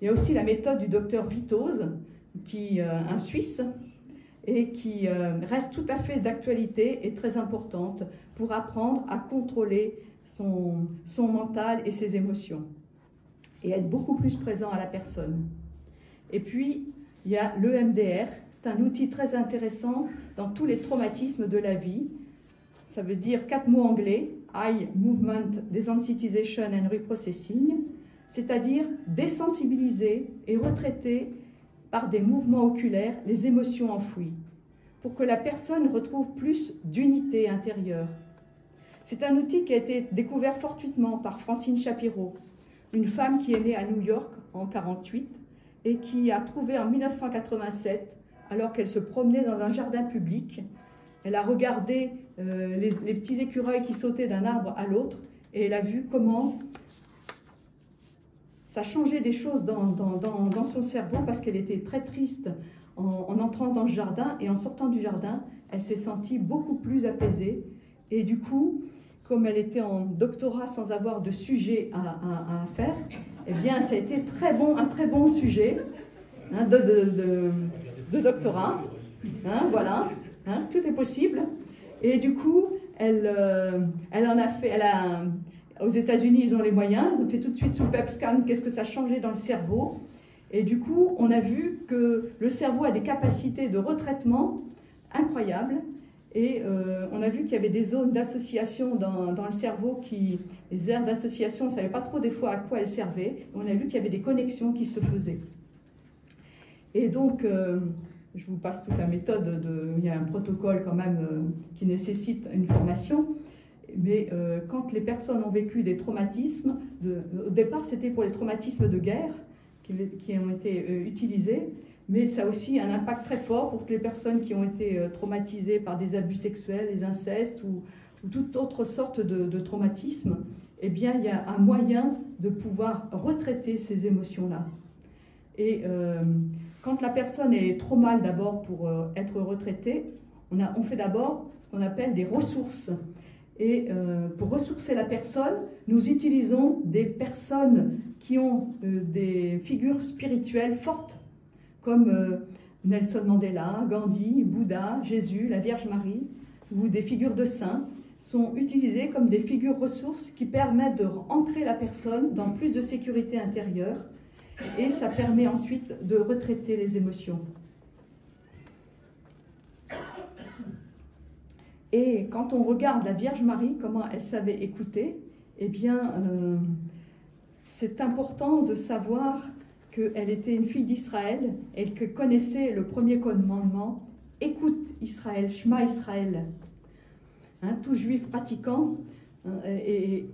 Il y a aussi la méthode du docteur Vitose, un Suisse, et qui reste tout à fait d'actualité et très importante pour apprendre à contrôler son mental et ses émotions et être beaucoup plus présent à la personne. Et puis, il y a l'EMDR, c'est un outil très intéressant dans tous les traumatismes de la vie. Ça veut dire 4 mots anglais, Eye Movement Desensitization and Reprocessing, c'est-à-dire désensibiliser et retraiter par des mouvements oculaires les émotions enfouies, pour que la personne retrouve plus d'unité intérieure. C'est un outil qui a été découvert fortuitement par Francine Shapiro, une femme qui est née à New York en 1948 et qui a trouvé en 1987, alors qu'elle se promenait dans un jardin public, elle a regardé les petits écureuils qui sautaient d'un arbre à l'autre et elle a vu comment ça changeait des choses dans son cerveau parce qu'elle était très triste en entrant dans le jardin et en sortant du jardin, elle s'est sentie beaucoup plus apaisée. Et du coup, comme elle était en doctorat sans avoir de sujet à faire, eh bien, ça a été un très bon sujet de doctorat. Voilà, tout est possible. Et du coup, elle en a fait... Aux États-Unis, ils ont les moyens, ils ont fait tout de suite sous PET scan, qu'est-ce que ça changeait dans le cerveau. Et du coup, on a vu que le cerveau a des capacités de retraitement incroyables. Et on a vu qu'il y avait des zones d'association dans le cerveau, les aires d'association, on ne savait pas trop des fois à quoi elles servaient. On a vu qu'il y avait des connexions qui se faisaient. Et donc, je vous passe toute la méthode, il y a un protocole quand même qui nécessite une formation. Mais quand les personnes ont vécu des traumatismes, au départ c'était pour les traumatismes de guerre qui ont été utilisés, mais ça a aussi un impact très fort pour les personnes qui ont été traumatisées par des abus sexuels, les incestes ou toute autre sorte de traumatisme. Eh bien, il y a un moyen de pouvoir retraiter ces émotions-là. Et quand la personne est trop mal d'abord pour être retraitée, on fait d'abord ce qu'on appelle des ressources. Et pour ressourcer la personne, nous utilisons des personnes qui ont des figures spirituelles fortes, comme Nelson Mandela, Gandhi, Bouddha, Jésus, la Vierge Marie, ou des figures de saints, sont utilisées comme des figures ressources qui permettent de ancrer la personne dans plus de sécurité intérieure, et ça permet ensuite de retraiter les émotions. Et quand on regarde la Vierge Marie, comment elle savait écouter, eh bien, c'est important de savoir qu'elle était une fille d'Israël et qu'elle connaissait le premier commandement, « Écoute Israël, Shema Israël ». Tout juif pratiquant et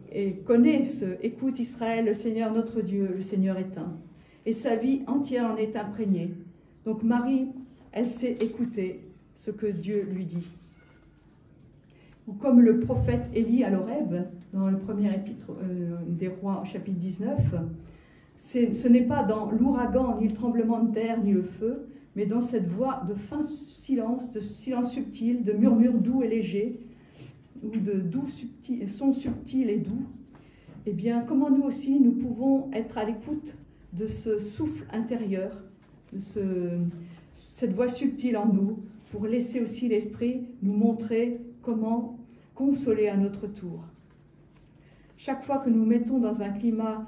connaît ce « Écoute Israël, le Seigneur notre Dieu, le Seigneur est un ». Et sa vie entière en est imprégnée. Donc Marie, elle sait écouter ce que Dieu lui dit. Ou comme le prophète Élie à l'Horeb, dans le premier épître des Rois, chapitre 19, ce n'est pas dans l'ouragan, ni le tremblement de terre, ni le feu, mais dans cette voix de fin silence, de silence subtil, de murmures doux et légers, ou de sons subtils et doux. Eh bien, comment nous aussi, nous pouvons être à l'écoute de ce souffle intérieur, de cette voix subtile en nous, pour laisser aussi l'Esprit nous montrer comment consoler à notre tour. Chaque fois que nous mettons dans un climat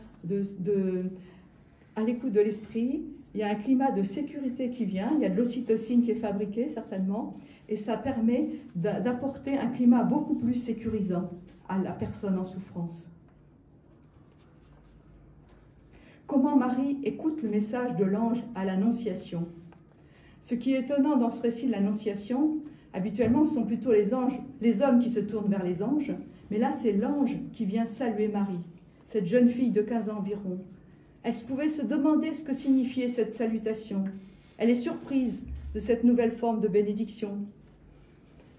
à l'écoute de l'Esprit, il y a un climat de sécurité qui vient, il y a de l'ocytocine qui est fabriquée certainement, et ça permet d'apporter un climat beaucoup plus sécurisant à la personne en souffrance. Comment Marie écoute le message de l'ange à l'Annonciation. Ce qui est étonnant dans ce récit de l'Annonciation, habituellement ce sont plutôt les hommes qui se tournent vers les anges, mais là c'est l'ange qui vient saluer Marie, cette jeune fille de 15 ans environ. Elle pouvait se demander ce que signifiait cette salutation. Elle est surprise de cette nouvelle forme de bénédiction.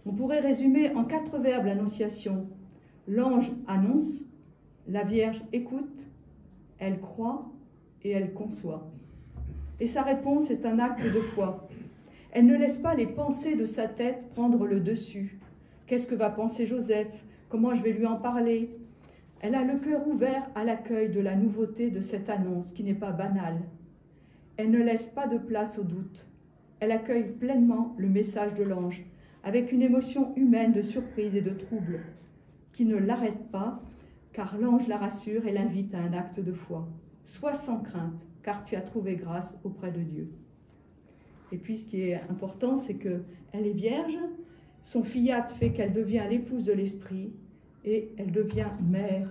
On pourrait résumer en 4 verbes l'Annonciation. L'ange annonce, la Vierge écoute, elle croit et elle conçoit. Et sa réponse est un acte de foi. Elle ne laisse pas les pensées de sa tête prendre le dessus. Qu'est-ce que va penser Joseph? Comment je vais lui en parler? Elle a le cœur ouvert à l'accueil de la nouveauté de cette annonce qui n'est pas banale. Elle ne laisse pas de place au doute. Elle accueille pleinement le message de l'ange, avec une émotion humaine de surprise et de trouble, qui ne l'arrête pas, car l'ange la rassure et l'invite à un acte de foi. Sois sans crainte, car tu as trouvé grâce auprès de Dieu. Et puis ce qui est important, c'est qu'elle est vierge, son fiat fait qu'elle devient l'épouse de l'Esprit, et elle devient mère.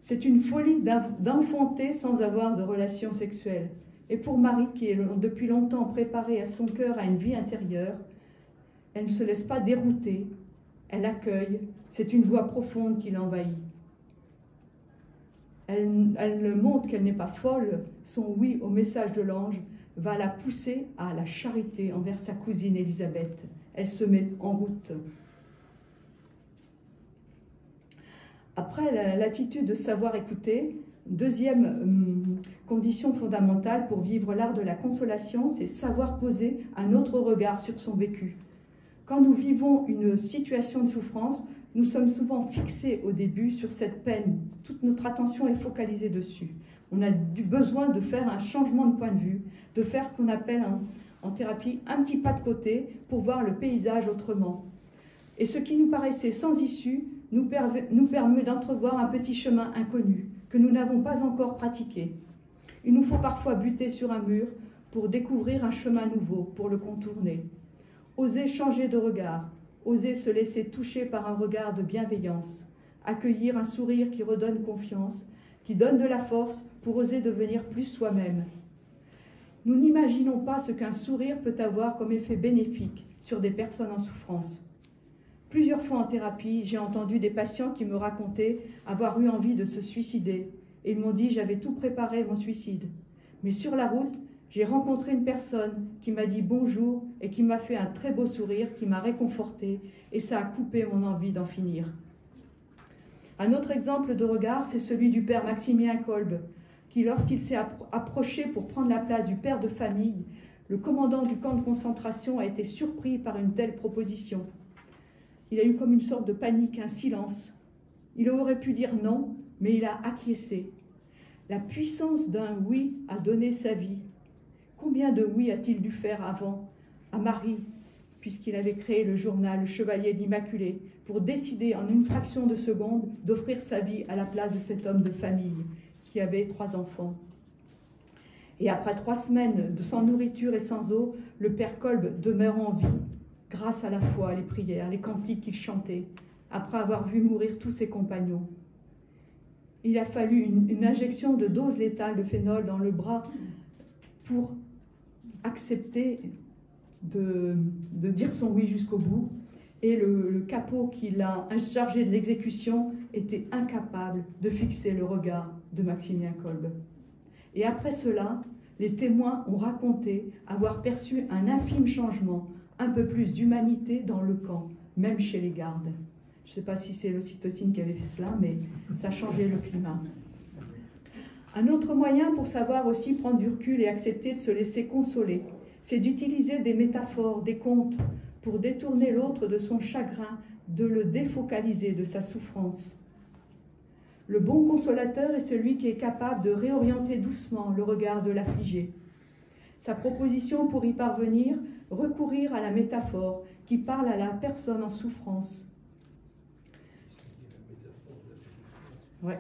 C'est une folie d'enfanter sans avoir de relation sexuelle. Et pour Marie, qui est depuis longtemps préparée à son cœur à une vie intérieure, elle ne se laisse pas dérouter, elle accueille, c'est une joie profonde qui l'envahit. Elle montre qu'elle n'est pas folle, son oui au message de l'ange va la pousser à la charité envers sa cousine Élisabeth. Elle se met en route. Après l'attitude de savoir écouter, deuxième condition fondamentale pour vivre l'art de la consolation, c'est savoir poser un autre regard sur son vécu. Quand nous vivons une situation de souffrance, nous sommes souvent fixés au début sur cette peine. Toute notre attention est focalisée dessus. On a du besoin de faire un changement de point de vue, de faire ce qu'on appelle en thérapie un petit pas de côté pour voir le paysage autrement. Et ce qui nous paraissait sans issue nous permet d'entrevoir un petit chemin inconnu que nous n'avons pas encore pratiqué. Il nous faut parfois buter sur un mur pour découvrir un chemin nouveau, pour le contourner. Oser changer de regard, oser se laisser toucher par un regard de bienveillance, accueillir un sourire qui redonne confiance, qui donne de la force pour oser devenir plus soi-même. Nous n'imaginons pas ce qu'un sourire peut avoir comme effet bénéfique sur des personnes en souffrance. Plusieurs fois en thérapie, j'ai entendu des patients qui me racontaient avoir eu envie de se suicider. Et ils m'ont dit « j'avais tout préparé mon suicide ». Mais sur la route, j'ai rencontré une personne qui m'a dit bonjour et qui m'a fait un très beau sourire, qui m'a réconforté et ça a coupé mon envie d'en finir. Un autre exemple de regard, c'est celui du père Maximilien Kolbe, qui lorsqu'il s'est approché pour prendre la place du père de famille, le commandant du camp de concentration a été surpris par une telle proposition. Il a eu comme une sorte de panique, un silence. Il aurait pu dire non, mais il a acquiescé. La puissance d'un oui a donné sa vie. Combien de oui a-t-il dû faire avant à Marie, puisqu'il avait créé le journal Le Chevalier de l'Immaculée, pour décider en une fraction de seconde d'offrir sa vie à la place de cet homme de famille qui avait 3 enfants. Et après 3 semaines de sans nourriture et sans eau, le père Kolbe demeure en vie, grâce à la foi, les prières, les cantiques qu'il chantait, après avoir vu mourir tous ses compagnons. il a fallu une injection de dose létale de phénol dans le bras pour accepter de dire son oui jusqu'au bout. Et le capot qui l'a chargé de l'exécution était incapable de fixer le regard de Maximilien Kolbe. Et après cela, les témoins ont raconté avoir perçu un infime changement, un peu plus d'humanité dans le camp, même chez les gardes. Je ne sais pas si c'est l'ocytocine qui avait fait cela, mais ça changeait le climat. Un autre moyen pour savoir aussi prendre du recul et accepter de se laisser consoler, c'est d'utiliser des métaphores, des contes, pour détourner l'autre de son chagrin, de le défocaliser de sa souffrance. Le bon consolateur est celui qui est capable de réorienter doucement le regard de l'affligé. Sa proposition pour y parvenir, recourir à la métaphore qui parle à la personne en souffrance. Ouais.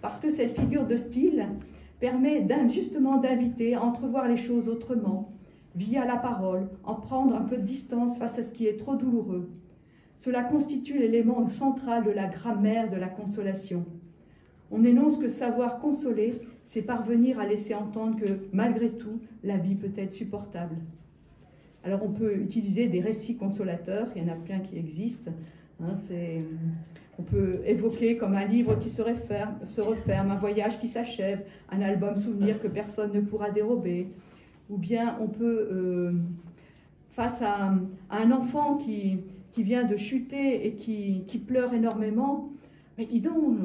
Parce que cette figure de style permet justement d'inviter à entrevoir les choses autrement, via la parole, en prendre un peu de distance face à ce qui est trop douloureux. Cela constitue l'élément central de la grammaire de la consolation. On énonce que savoir consoler, c'est parvenir à laisser entendre que, malgré tout, la vie peut être supportable. Alors on peut utiliser des récits consolateurs, il y en a plein qui existent. On peut évoquer comme un livre qui se referme, un voyage qui s'achève, un album souvenir que personne ne pourra dérober. Ou bien on peut, face à un enfant qui vient de chuter et qui pleure énormément, mais dis donc,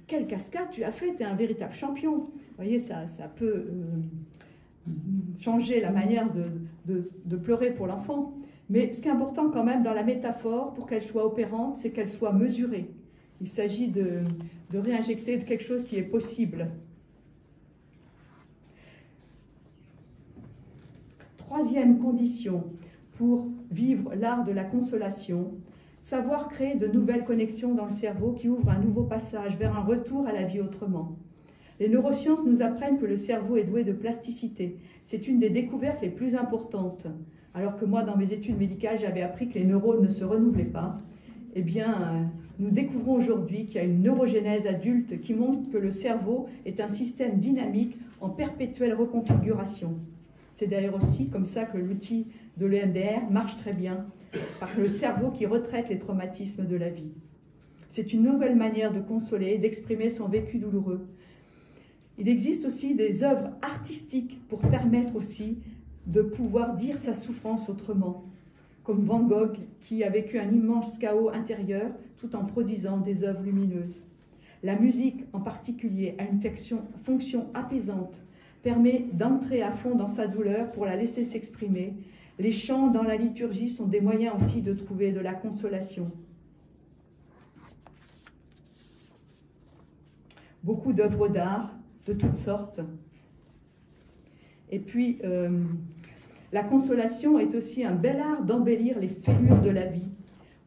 quelle cascade tu as fait, tu es un véritable champion. Vous voyez, ça peut changer la manière de pleurer pour l'enfant. Mais ce qui est important quand même dans la métaphore, pour qu'elle soit opérante, c'est qu'elle soit mesurée. Il s'agit de réinjecter de quelque chose qui est possible. Troisième condition pour vivre l'art de la consolation, savoir créer de nouvelles connexions dans le cerveau qui ouvrent un nouveau passage vers un retour à la vie autrement. Les neurosciences nous apprennent que le cerveau est doué de plasticité. C'est une des découvertes les plus importantes. Alors que moi, dans mes études médicales, j'avais appris que les neurones ne se renouvelaient pas. Eh bien, nous découvrons aujourd'hui qu'il y a une neurogénèse adulte qui montre que le cerveau est un système dynamique en perpétuelle reconfiguration. C'est d'ailleurs aussi comme ça que l'outil de l'EMDR marche très bien, par le cerveau qui retraite les traumatismes de la vie. C'est une nouvelle manière de consoler et d'exprimer son vécu douloureux. Il existe aussi des œuvres artistiques pour permettre aussi de pouvoir dire sa souffrance autrement, comme Van Gogh qui a vécu un immense chaos intérieur tout en produisant des œuvres lumineuses. La musique en particulier a une fonction apaisante, permet d'entrer à fond dans sa douleur pour la laisser s'exprimer. Les chants dans la liturgie sont des moyens aussi de trouver de la consolation. Beaucoup d'œuvres d'art de toutes sortes. Et puis, la consolation est aussi un bel art d'embellir les fêlures de la vie.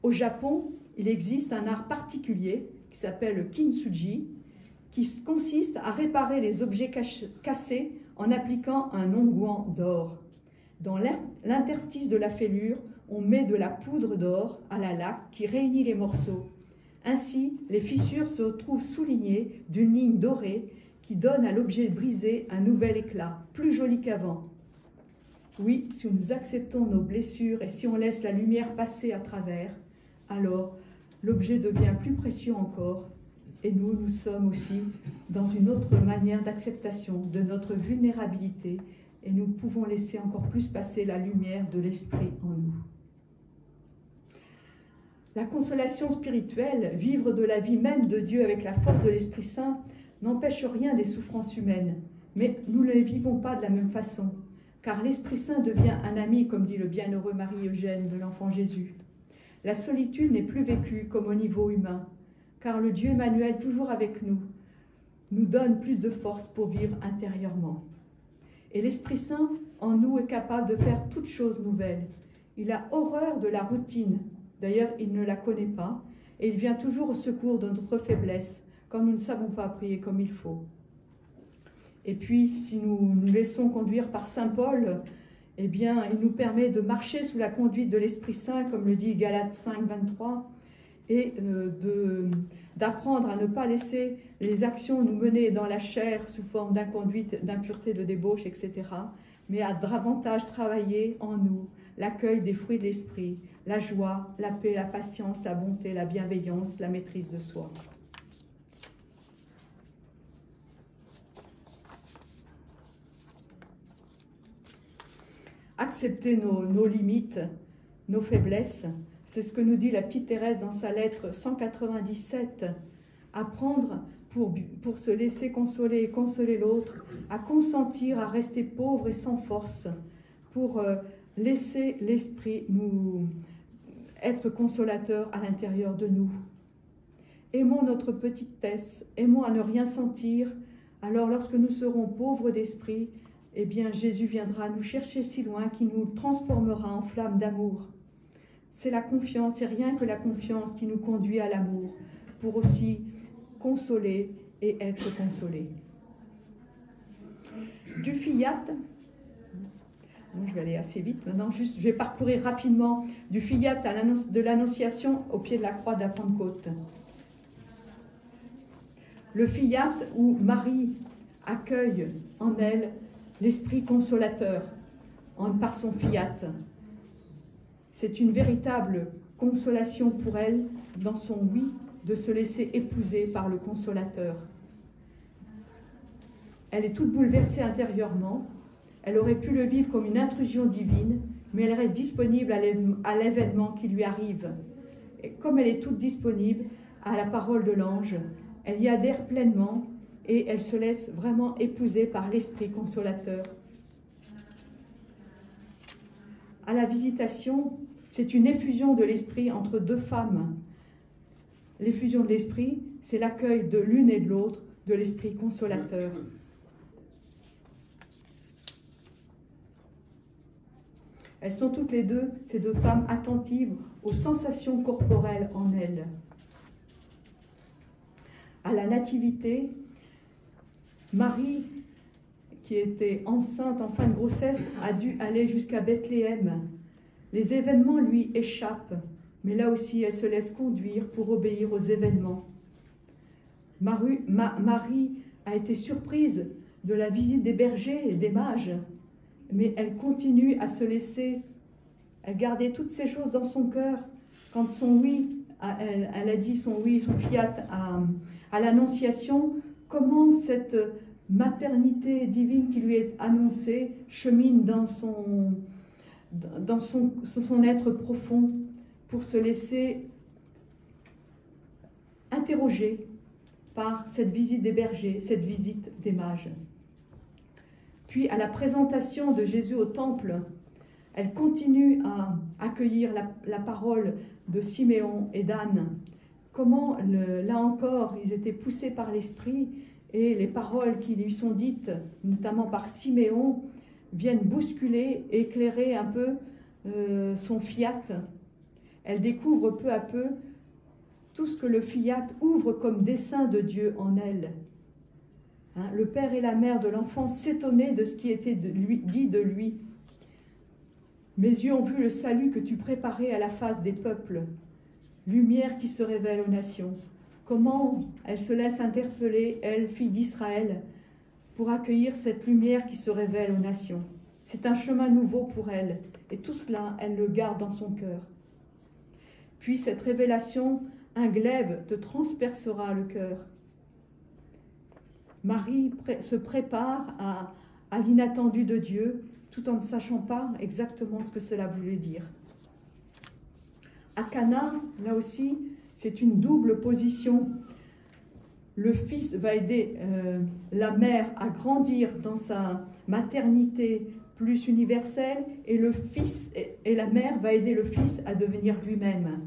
Au Japon, il existe un art particulier qui s'appelle le kintsugi, qui consiste à réparer les objets cassés en appliquant un onguent d'or. Dans l'interstice de la fêlure, on met de la poudre d'or à la laque qui réunit les morceaux. Ainsi, les fissures se trouvent soulignées d'une ligne dorée qui donne à l'objet brisé un nouvel éclat, plus joli qu'avant. Oui, si nous acceptons nos blessures et si on laisse la lumière passer à travers, alors l'objet devient plus précieux encore. Et nous sommes aussi dans une autre manière d'acceptation de notre vulnérabilité et nous pouvons laisser encore plus passer la lumière de l'esprit en nous. La consolation spirituelle, vivre de la vie même de Dieu avec la force de l'Esprit Saint, n'empêche rien des souffrances humaines, mais nous ne les vivons pas de la même façon, car l'Esprit Saint devient un ami, comme dit le bienheureux Marie-Eugène de l'Enfant Jésus. La solitude n'est plus vécue comme au niveau humain, car le Dieu Emmanuel, toujours avec nous, nous donne plus de force pour vivre intérieurement. Et l'Esprit Saint, en nous, est capable de faire toutes choses nouvelles. Il a horreur de la routine, d'ailleurs il ne la connaît pas, et il vient toujours au secours de notre faiblesse, quand nous ne savons pas prier comme il faut. Et puis, si nous nous laissons conduire par saint Paul, eh bien, il nous permet de marcher sous la conduite de l'Esprit Saint, comme le dit Galates 5, 23, et d'apprendre à ne pas laisser les actions nous mener dans la chair sous forme d'inconduite, d'impureté, de débauche, etc., mais à davantage travailler en nous l'accueil des fruits de l'esprit, la joie, la paix, la patience, la bonté, la bienveillance, la maîtrise de soi. Accepter nos limites, nos faiblesses, c'est ce que nous dit la petite Thérèse dans sa lettre 197. Apprendre pour se laisser consoler et consoler l'autre, à consentir à rester pauvre et sans force, pour laisser l'esprit nous être consolateur à l'intérieur de nous. Aimons notre petitesse, aimons à ne rien sentir, alors lorsque nous serons pauvres d'esprit, eh bien Jésus viendra nous chercher si loin qu'il nous transformera en flamme d'amour. C'est la confiance, c'est rien que la confiance qui nous conduit à l'amour, pour aussi consoler et être consolé. Du fiat, je vais aller assez vite maintenant, juste, je vais parcourir rapidement du fiat de l'Annonciation au pied de la croix de la Pentecôte. Le fiat où Marie accueille en elle l'Esprit consolateur par son fiat. C'est une véritable consolation pour elle dans son oui de se laisser épouser par le consolateur. Elle est toute bouleversée intérieurement. Elle aurait pu le vivre comme une intrusion divine, mais elle reste disponible à l'événement qui lui arrive. Et comme elle est toute disponible à la parole de l'ange, elle y adhère pleinement et elle se laisse vraiment épouser par l'Esprit consolateur. À la visitation, c'est une effusion de l'Esprit entre deux femmes. L'effusion de l'Esprit, c'est l'accueil de l'une et de l'autre de l'Esprit consolateur. Elles sont toutes les deux, ces deux femmes, attentives aux sensations corporelles en elles. À la nativité, Marie, qui était enceinte en fin de grossesse, a dû aller jusqu'à Bethléem. Les événements lui échappent, mais là aussi, elle se laisse conduire pour obéir aux événements. Marie a été surprise de la visite des bergers et des mages, mais elle continue à se laisser, à garder toutes ces choses dans son cœur. Quand son oui, elle a dit son oui, son fiat à l'Annonciation, comment cette maternité divine qui lui est annoncée chemine dans son être profond pour se laisser interroger par cette visite des bergers, cette visite des mages. Puis à la présentation de Jésus au temple, elle continue à accueillir la parole de Siméon et d'Anne. Comment, là encore, ils étaient poussés par l'Esprit et les paroles qui lui sont dites, notamment par Siméon, viennent bousculer, éclairer un peu son fiat. Elle découvre peu à peu tout ce que le fiat ouvre comme dessein de Dieu en elle. Hein, le père et la mère de l'enfant s'étonnaient de ce qui était dit de lui. Mes yeux ont vu le salut que tu préparais à la face des peuples, lumière qui se révèle aux nations. Comment elle se laisse interpeller, elle, fille d'Israël, pour accueillir cette lumière qui se révèle aux nations. C'est un chemin nouveau pour elle, et tout cela, elle le garde dans son cœur. Puis cette révélation, un glaive te transpercera le cœur. Marie se prépare à l'inattendu de Dieu, tout en ne sachant pas exactement ce que cela voulait dire. À Cana, là aussi, c'est une double position. Le fils va aider la mère à grandir dans sa maternité plus universelle, et le fils et la mère va aider le fils à devenir lui-même.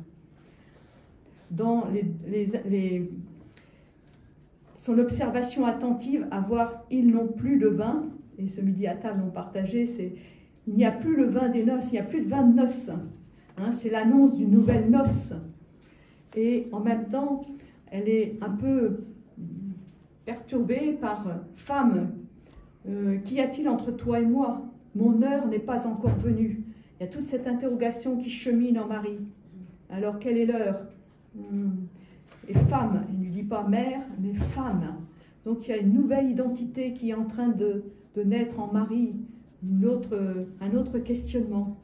Dans son observation attentive à voir « ils n'ont plus de vin », et ce midi à table on partageait, c'est « il n'y a plus le vin des noces, il n'y a plus de vin de noces hein, ». C'est l'annonce d'une nouvelle noce. Et en même temps, elle est un peu perturbée par « femme, qu'y a-t-il entre toi et moi? Mon heure n'est pas encore venue. » Il y a toute cette interrogation qui chemine en Marie. Alors, quelle est l'heure? Et femme, il pas mère, mais femme. Donc il y a une nouvelle identité qui est en train de naître en Marie, un autre questionnement,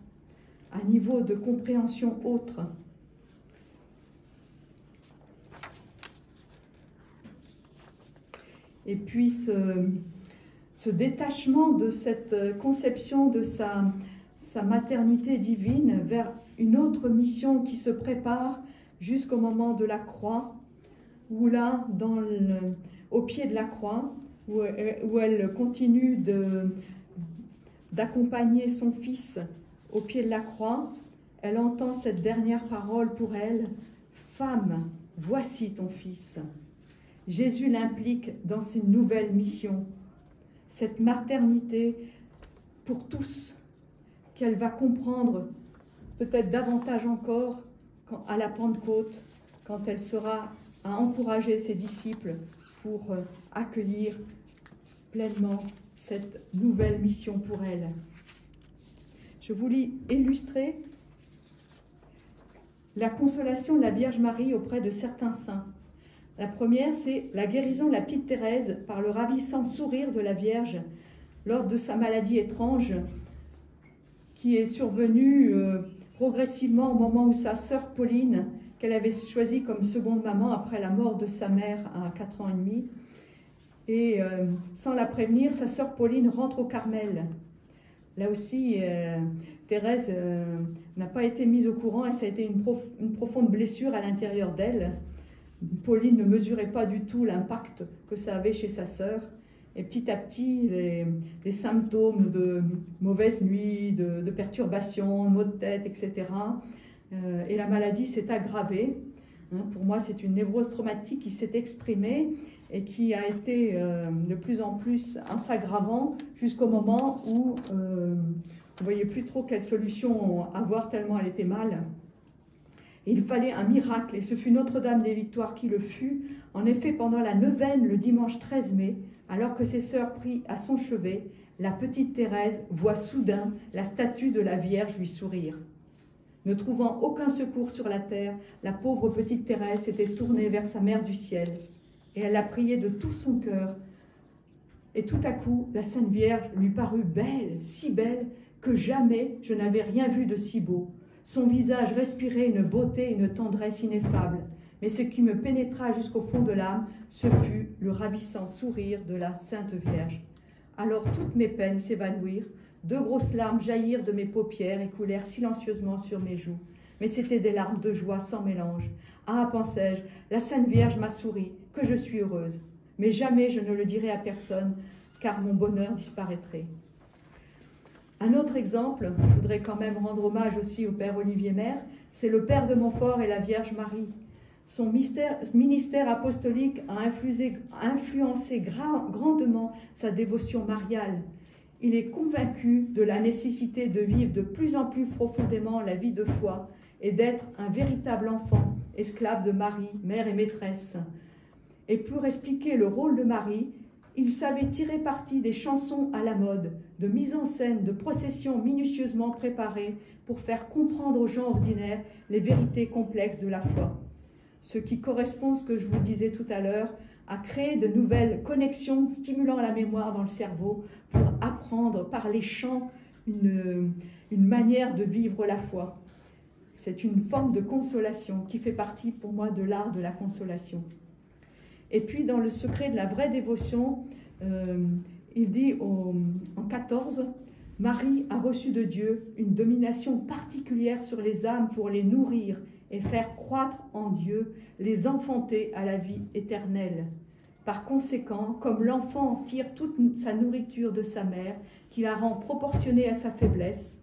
un niveau de compréhension autre. Et puis ce détachement de cette conception de sa maternité divine vers une autre mission qui se prépare jusqu'au moment de la croix, où là, au pied de la croix, où elle continue d'accompagner son fils au pied de la croix, elle entend cette dernière parole pour elle, « Femme, voici ton fils ». Jésus l'implique dans ses nouvelles missions, cette maternité pour tous, qu'elle va comprendre peut-être davantage encore à la Pentecôte, quand elle sera à encourager ses disciples pour accueillir pleinement cette nouvelle mission pour elle. Je voulais illustrer la consolation de la Vierge Marie auprès de certains saints. La première, c'est la guérison de la petite Thérèse par le ravissant sourire de la Vierge lors de sa maladie étrange qui est survenue progressivement au moment où sa sœur Pauline, qu'elle avait choisie comme seconde maman après la mort de sa mère à 4 ans et demi, et sans la prévenir, sa sœur Pauline rentre au Carmel. Là aussi, Thérèse n'a pas été mise au courant et ça a été une profonde blessure à l'intérieur d'elle. Pauline ne mesurait pas du tout l'impact que ça avait chez sa sœur. Et petit à petit, les symptômes de mauvaise nuit, de perturbations, maux de tête, etc. Et la maladie s'est aggravée. Pour moi, c'est une névrose traumatique qui s'est exprimée et qui a été de plus en plus en s'aggravant jusqu'au moment où on ne voyait plus trop quelle solution avoir tellement elle était mal. Et il fallait un miracle, et ce fut Notre-Dame des Victoires qui le fut. En effet, pendant la neuvaine, le dimanche 13 mai, alors que ses sœurs prient à son chevet, la petite Thérèse voit soudain la statue de la Vierge lui sourire. Ne trouvant aucun secours sur la terre, la pauvre petite Thérèse s'était tournée vers sa mère du ciel, et elle la priait de tout son cœur. Et tout à coup, la Sainte Vierge lui parut belle, si belle, que jamais je n'avais rien vu de si beau. Son visage respirait une beauté et une tendresse ineffables. Mais ce qui me pénétra jusqu'au fond de l'âme, ce fut le ravissant sourire de la Sainte Vierge. Alors toutes mes peines s'évanouirent, 2 grosses larmes jaillirent de mes paupières et coulèrent silencieusement sur mes joues. Mais c'étaient des larmes de joie sans mélange. Ah, pensais-je, la Sainte Vierge m'a souri, que je suis heureuse. Mais jamais je ne le dirai à personne, car mon bonheur disparaîtrait. Un autre exemple, je voudrais quand même rendre hommage aussi au Père Olivier Maire, c'est le Père de Montfort et la Vierge Marie. Son ministère apostolique a influencé grandement sa dévotion mariale. Il est convaincu de la nécessité de vivre de plus en plus profondément la vie de foi et d'être un véritable enfant, esclave de Marie, mère et maîtresse. Et pour expliquer le rôle de Marie, il savait tirer parti des chansons à la mode, de mise en scène, de processions minutieusement préparées pour faire comprendre aux gens ordinaires les vérités complexes de la foi. Ce qui correspond à ce que je vous disais tout à l'heure, à créer de nouvelles connexions stimulant la mémoire dans le cerveau pour apprendre par les chants une manière de vivre la foi. C'est une forme de consolation qui fait partie pour moi de l'art de la consolation. Et puis dans le secret de la vraie dévotion, il dit en 14, « Marie a reçu de Dieu une domination particulière sur les âmes pour les nourrir et faire croître en Dieu, les enfanter à la vie éternelle. Par conséquent, comme l'enfant tire toute sa nourriture de sa mère, qui la rend proportionnée à sa faiblesse,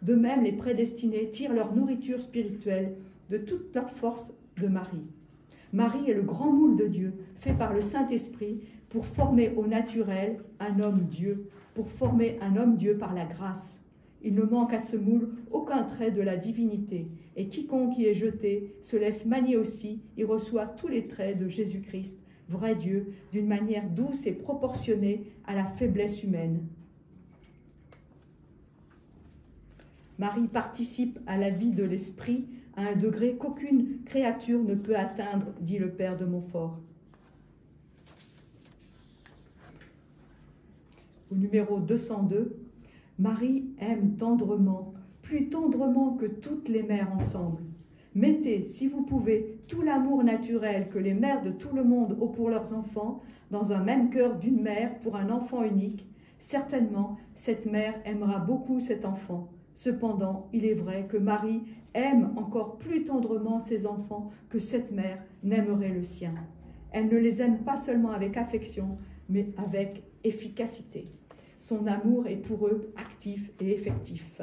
de même les prédestinés tirent leur nourriture spirituelle de toute leur force de Marie. Marie est le grand moule de Dieu, fait par le Saint-Esprit, pour former au naturel un homme-dieu, pour former un homme-dieu par la grâce. Il ne manque à ce moule aucun trait de la divinité, et quiconque y est jeté se laisse manier aussi, y reçoit tous les traits de Jésus-Christ, vrai Dieu, d'une manière douce et proportionnée à la faiblesse humaine. Marie participe à la vie de l'esprit à un degré qu'aucune créature ne peut atteindre, dit le Père de Montfort. au numéro 202, « Marie aime tendrement, plus tendrement que toutes les mères ensemble. Mettez, si vous pouvez, tout l'amour naturel que les mères de tout le monde ont pour leurs enfants dans un même cœur d'une mère pour un enfant unique. Certainement, cette mère aimera beaucoup cet enfant. Cependant, il est vrai que Marie aime encore plus tendrement ses enfants que cette mère n'aimerait le sien. Elle ne les aime pas seulement avec affection, mais avec efficacité. Son amour est pour eux actif et effectif. »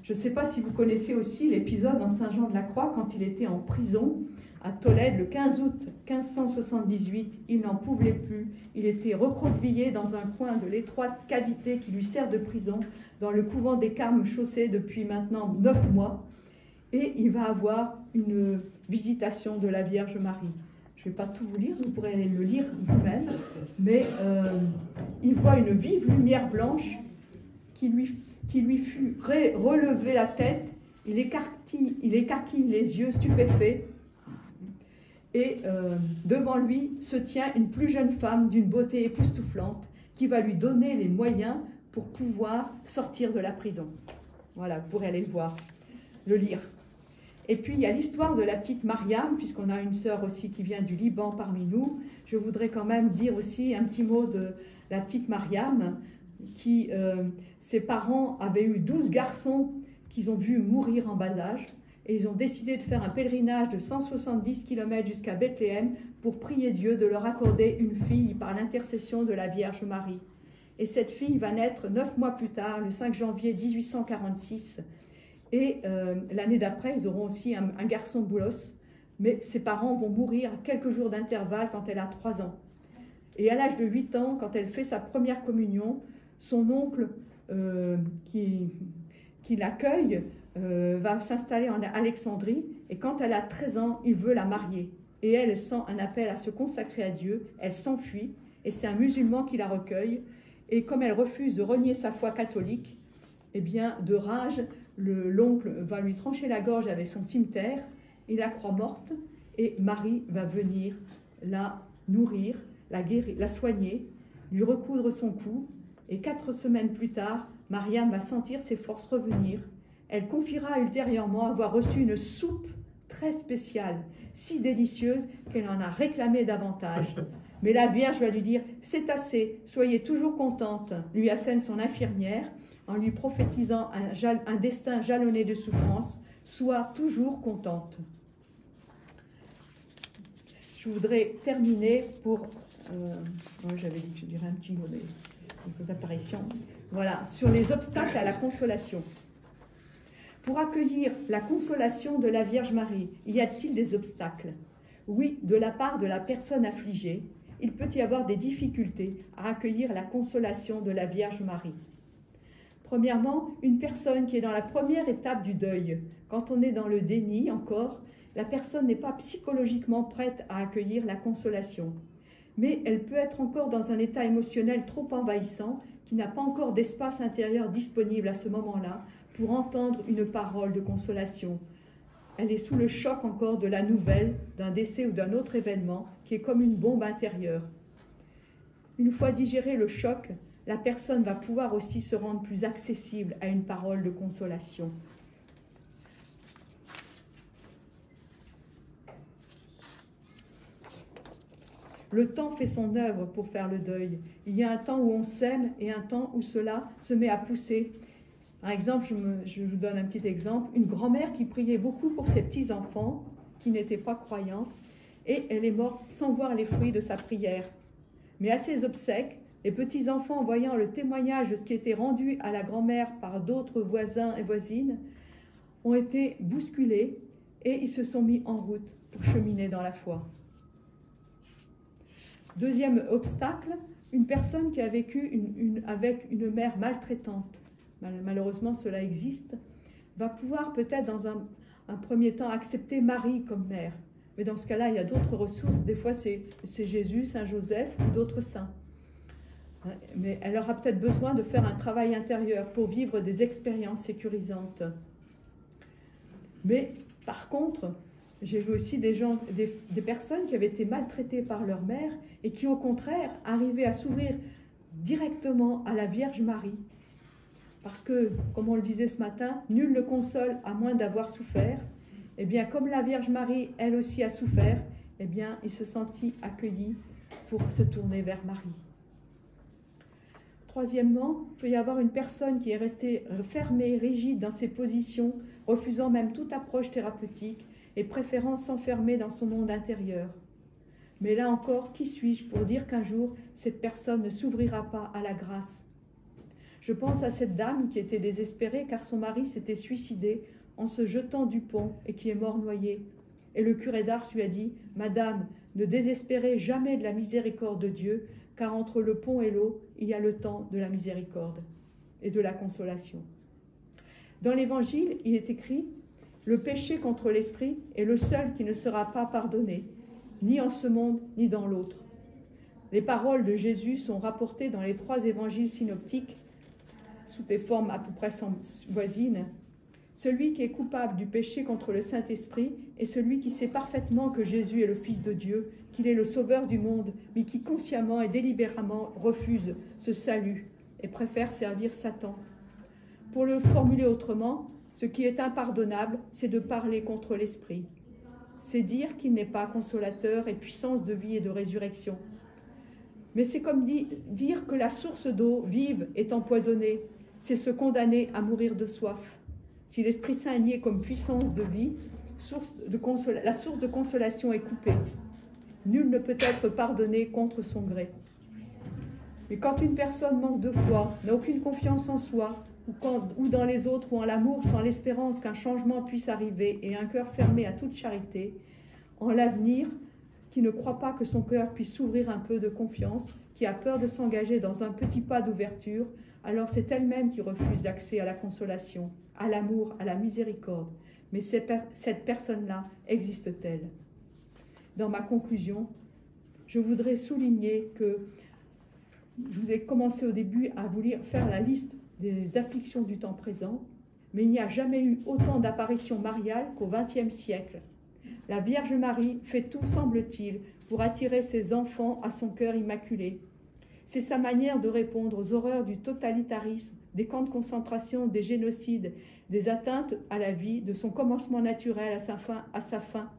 Je ne sais pas si vous connaissez aussi l'épisode en Saint Jean de la Croix quand il était en prison à Tolède le 15 août 1578. Il n'en pouvait plus. Il était recroquevillé dans un coin de l'étroite cavité qui lui sert de prison dans le couvent des Carmes chaussés depuis maintenant 9 mois. Et il va avoir une visitation de la Vierge Marie. Je ne vais pas tout vous lire, vous pourrez aller le lire vous-même, mais il voit une vive lumière blanche qui lui fut relevé la tête, il écarquille les yeux stupéfaits, et devant lui se tient une plus jeune femme d'une beauté époustouflante qui va lui donner les moyens pour pouvoir sortir de la prison. Voilà, vous pourrez aller le voir, le lire. Et puis il y a l'histoire de la petite Mariam, puisqu'on a une sœur aussi qui vient du Liban parmi nous. Je voudrais quand même dire aussi un petit mot de la petite Mariam, qui, ses parents avaient eu 12 garçons qu'ils ont vus mourir en bas âge, et ils ont décidé de faire un pèlerinage de 170 km jusqu'à Bethléem pour prier Dieu de leur accorder une fille par l'intercession de la Vierge Marie. Et cette fille va naître 9 mois plus tard, le 5 janvier 1846, et l'année d'après, ils auront aussi un garçon boulos, mais ses parents vont mourir à quelques jours d'intervalle quand elle a 3 ans. Et à l'âge de 8 ans, quand elle fait sa première communion, son oncle qui l'accueille va s'installer en Alexandrie, et quand elle a 13 ans, il veut la marier. Et elle sent un appel à se consacrer à Dieu, elle s'enfuit, et c'est un musulman qui la recueille, et comme elle refuse de renier sa foi catholique, eh bien, de rage, l'oncle va lui trancher la gorge avec son cimeterre, il la croit morte, et Marie va venir la nourrir, la guérir, la soigner, lui recoudre son cou, et 4 semaines plus tard, Mariam va sentir ses forces revenir. Elle confiera ultérieurement avoir reçu une soupe très spéciale, si délicieuse qu'elle en a réclamé davantage. Mais la Vierge va lui dire « C'est assez, soyez toujours contente », lui assène son infirmière en lui prophétisant un destin jalonné de souffrance, « Sois toujours contente ». Je voudrais terminer pour... j'avais dit que je dirais un petit mot de cette apparition. Voilà, sur les obstacles à la consolation. Pour accueillir la consolation de la Vierge Marie, y a-t-il des obstacles? Oui, de la part de la personne affligée, il peut y avoir des difficultés à accueillir la consolation de la Vierge Marie. Premièrement, une personne qui est dans la première étape du deuil. Quand on est dans le déni encore, la personne n'est pas psychologiquement prête à accueillir la consolation. Mais elle peut être encore dans un état émotionnel trop envahissant, qui n'a pas encore d'espace intérieur disponible à ce moment-là pour entendre une parole de consolation. Elle est sous le choc encore de la nouvelle, d'un décès ou d'un autre événement, qui est comme une bombe intérieure. Une fois digéré le choc, la personne va pouvoir aussi se rendre plus accessible à une parole de consolation. Le temps fait son œuvre pour faire le deuil. Il y a un temps où on sème et un temps où cela se met à pousser. Par exemple, je vous donne un petit exemple. Une grand-mère qui priait beaucoup pour ses petits-enfants qui n'étaient pas croyants, et elle est morte sans voir les fruits de sa prière. Mais à ses obsèques, les petits-enfants, voyant le témoignage de ce qui était rendu à la grand-mère par d'autres voisins et voisines, ont été bousculés et ils se sont mis en route pour cheminer dans la foi. Deuxième obstacle, une personne qui a vécu avec une mère maltraitante, malheureusement cela existe, va pouvoir peut-être dans un premier temps accepter Marie comme mère. Mais dans ce cas-là, il y a d'autres ressources. Des fois, c'est Jésus, Saint Joseph ou d'autres saints. Mais elle aura peut-être besoin de faire un travail intérieur pour vivre des expériences sécurisantes. Mais par contre, J'ai vu aussi des personnes qui avaient été maltraitées par leur mère et qui, au contraire, arrivaient à s'ouvrir directement à la Vierge Marie. Parce que, comme on le disait ce matin, nul ne console à moins d'avoir souffert. Eh bien, comme la Vierge Marie, elle aussi, a souffert, eh bien, il se sentit accueilli pour se tourner vers Marie. Troisièmement, il peut y avoir une personne qui est restée fermée, rigide dans ses positions, refusant même toute approche thérapeutique et préférant s'enfermer dans son monde intérieur. Mais là encore, qui suis-je pour dire qu'un jour, cette personne ne s'ouvrira pas à la grâce? Je pense à cette dame qui était désespérée car son mari s'était suicidé en se jetant du pont et qui est mort noyé. Et le curé d'Ars lui a dit « Madame, ne désespérez jamais de la miséricorde de Dieu, car entre le pont et l'eau, il y a le temps de la miséricorde et de la consolation. » Dans l'Évangile, il est écrit « Le péché contre l'esprit est le seul qui ne sera pas pardonné, ni en ce monde, ni dans l'autre. » Les paroles de Jésus sont rapportées dans les 3 évangiles synoptiques, sous des formes à peu près voisines. Celui qui est coupable du péché contre le Saint-Esprit est celui qui sait parfaitement que Jésus est le Fils de Dieu, qu'il est le Sauveur du monde, mais qui consciemment et délibérément refuse ce salut et préfère servir Satan. Pour le formuler autrement, ce qui est impardonnable, c'est de parler contre l'Esprit. C'est dire qu'il n'est pas consolateur et puissance de vie et de résurrection. Mais c'est comme dire que la source d'eau vive est empoisonnée, c'est se condamner à mourir de soif. Si l'Esprit Saint nié comme puissance de vie, la source de consolation est coupée. Nul ne peut être pardonné contre son gré. Mais quand une personne manque de foi, n'a aucune confiance en soi, ou dans les autres, ou en l'amour, sans l'espérance qu'un changement puisse arriver, et un cœur fermé à toute charité, en l'avenir, qui ne croit pas que son cœur puisse s'ouvrir un peu de confiance, qui a peur de s'engager dans un petit pas d'ouverture, alors c'est elle-même qui refuse l'accès à la consolation, à l'amour, à la miséricorde. Mais cette personne-là existe-t-elle? Dans ma conclusion, je voudrais souligner que je vous ai commencé au début à vous faire la liste des afflictions du temps présent, mais il n'y a jamais eu autant d'apparitions mariales qu'au XXe siècle. La Vierge Marie fait tout, semble-t-il, pour attirer ses enfants à son cœur immaculé. C'est sa manière de répondre aux horreurs du totalitarisme, des camps de concentration, des génocides, des atteintes à la vie, de son commencement naturel à sa fin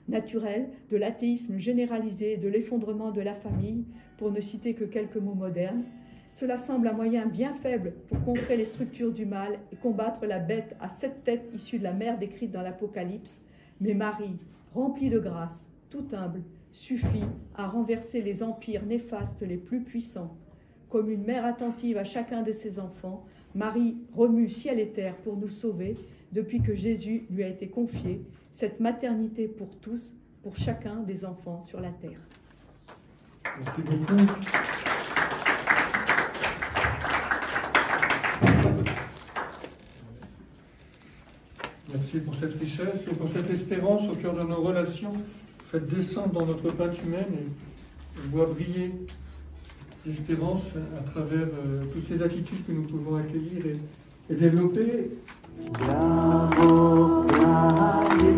naturelle, de l'athéisme généralisé, de l'effondrement de la famille, pour ne citer que quelques mots modernes. Cela semble un moyen bien faible pour contrer les structures du mal et combattre la bête à 7 têtes issue de la mer décrite dans l'Apocalypse. Mais Marie, remplie de grâce, tout humble, suffit à renverser les empires néfastes les plus puissants. Comme une mère attentive à chacun de ses enfants, Marie remue ciel et terre pour nous sauver depuis que Jésus lui a été confié, cette maternité pour tous, pour chacun des enfants sur la terre. Merci beaucoup. Merci pour cette richesse et pour cette espérance au cœur de nos relations. Faites descendre dans notre pâte humaine et voit briller l'espérance à travers toutes ces attitudes que nous pouvons accueillir et développer. Bravo, bravo.